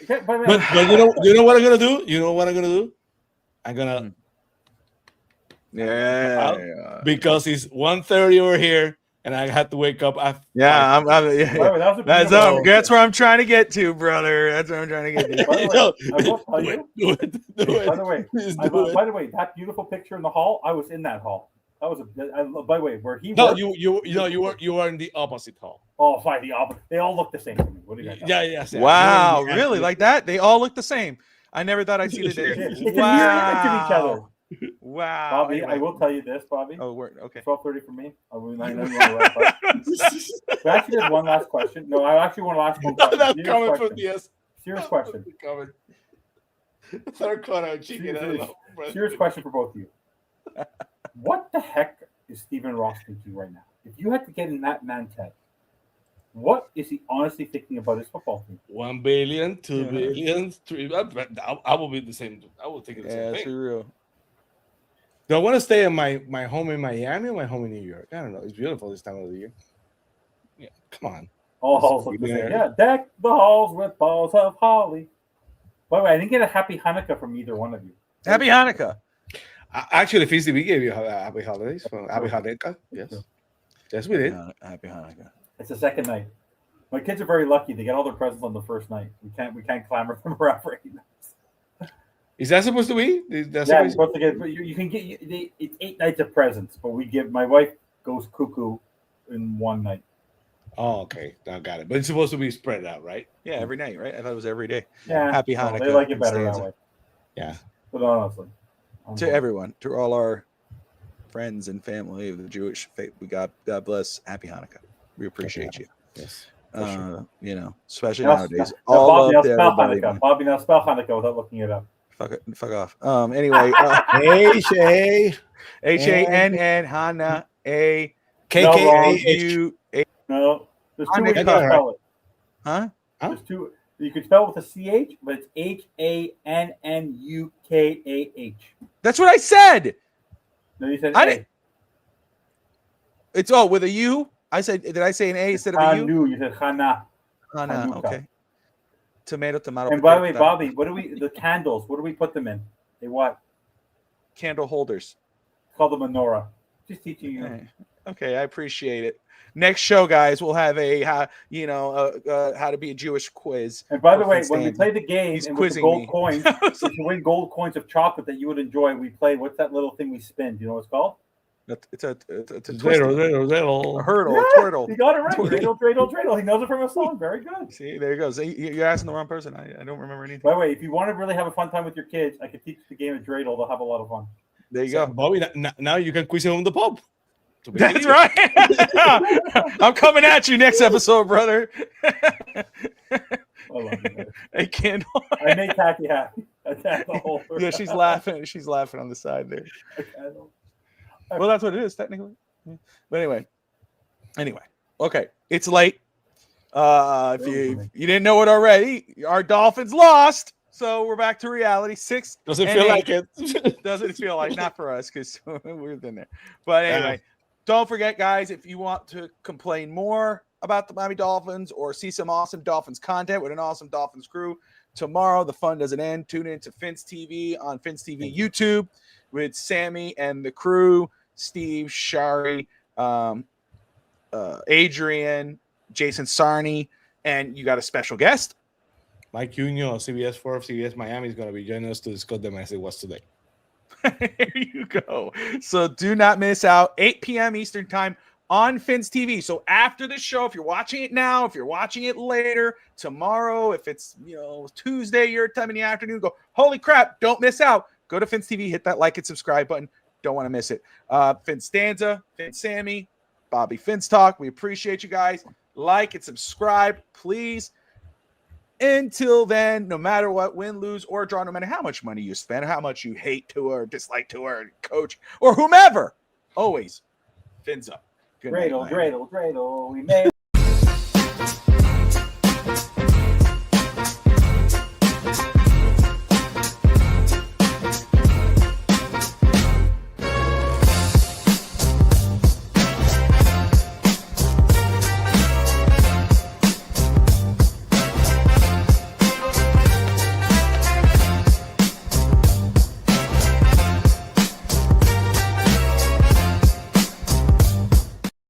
Okay, but you know what I'm going to do? You know what I'm going to do? I'm going to... Yeah. Because it's 1:30 over here. and I had to wake up after. Yeah, By the way, that was a that's beautiful- that's where I'm trying to get to, brother. That's where I'm trying to get to. By the way, I will tell you. Do it. By the way, Please by do it. the way, that beautiful picture in the hall, I was in that hall. That was by the way, where he No, worked, you were in the opposite hall. oh, fine, the opposite. They all look the same to me. What do you guys? Yeah, yes. Wow, You were in the really? Like that? They all look the same. I never thought I'd see the It's difference. a mirror image of each other. Wow. Bobby, Anyway. I will tell you this, Bobby. Oh, we're okay. 12:30 for me. I know you want to wrap up. We actually have one last question. No, I actually want to ask one question. That's Serious coming question. from the Serious question. Third corner chicken. I don't know. Serious question for both of you. What the heck is Stephen Ross thinking right now? If you had to get in that man's head, what is he honestly thinking about his football team? 1 billion, 2 Yeah. billion, 3 billion. I will be the same. I will think of the Yeah, same that's thing. real. Do I want to stay in my home in Miami or my home in New York? I don't know. It's beautiful this time of the year. Yeah, come on. All halls look the same. Yeah, deck the halls with balls of holly. By the way, I didn't get a happy Hanukkah from either one of you. Happy Hanukkah. Actually, FCB gave you happy holidays. Happy Hanukkah. Yes. Yes, we did. Happy Hanukkah. It's the second night. My kids are very lucky; they get all their presents on the first night. We can't clamor them around for 8 nights. Is that supposed to be? That's Yeah, you're supposed supposed to get. You can get. It's 8 nights of presents, but we give. My wife goes cuckoo in one night. Oh, okay. I got it. But it's supposed to be spread out, right? Yeah, every night, right? I thought it was every day. Yeah, Happy no, Hanukkah. they like it better Stanza. that way. Yeah. But honestly, To everyone, to all our friends and family of the Jewish faith, God bless. Happy Hanukkah. We appreciate you. Yes. You know, especially Now, nowadays. now, All Bobby, now love to spell everybody. Hanukkah. Man. Bobby, now spell Hanukkah without looking it up. Fuck off. Anyway, H-A. Hanna Hana A K-K-A-H. No, there's two Hanukkah. ways to spell it. Huh? There's two. You can spell it with a CH, but it's Hannukkah. That's what I said. No, you said I A. didn't- It's with a U. I said, did I say an A instead of a U? Hanu, you said Hana. Hana. Hanukkah. Okay. Tomato. And by the way, potato. Bobby, the candles, what do we put them in? They what? Candle holders. Call them menorah. Just teaching you. Okay, I appreciate it. Next show, guys, we'll have a how to be a Jewish quiz. And by the for way, Finn when we Stanley. play the game He's and with the quizzing gold me. coins, if you win gold coins of chocolate that you would enjoy, we play. What's that little thing we spin? Do you know what it's called? It's a twisting. Zero. A hurdle, Yeah, a twirtle. You got it right. Twirtle. Dreidel. He knows it from a song. Very good. See, there you go. So you're asking the wrong person. I don't remember anything. By the way, if you want to really have a fun time with your kids, I could teach the game of Dreidel. They'll have a lot of fun. There you So, go. Bobby, now you can quiz him on the pub. That's right. I'm coming at you next episode, brother. I love you, man. Hey, Kendall. I made Kathy happy. That's the whole. Yeah, she's laughing. She's laughing on the side there. Well, that's what it is technically. But anyway, okay. It's late. If you didn't know it already, our Dolphins lost, so we're back to reality. 6 Doesn't and feel 8. like it. Doesn't feel like, not for us because we've been there. But anyway, don't forget, guys, if you want to complain more about the Miami Dolphins or see some awesome Dolphins content with an awesome Dolphins crew, tomorrow the fun doesn't end. Tune in to Fins TV on Fins TV YouTube with Sammy and the crew, Steve, Shari, Adrian, Jason Sarney, and you got a special guest. Mike Cunio, CBS 4 of CBS Miami is going to be joining us to discuss them as it was today. There you go. So do not miss out. 8 p.m. Eastern time on Fins TV. So after the show, if you're watching it now, if you're watching it later, tomorrow, if it's Tuesday, your time in the afternoon, go, holy crap, don't miss out. Go to Fins TV, hit that like and subscribe button. Don't want to miss it. Finn Stanza, Finn Sammy, Bobby Fins Talk. We appreciate you guys. Like and subscribe, please. Until then, no matter what, win, lose, or draw, no matter how much money you spend, how much you hate Tua or dislike Tua or coach or whomever, always fins up. Good night, Miami. Dreidel. We made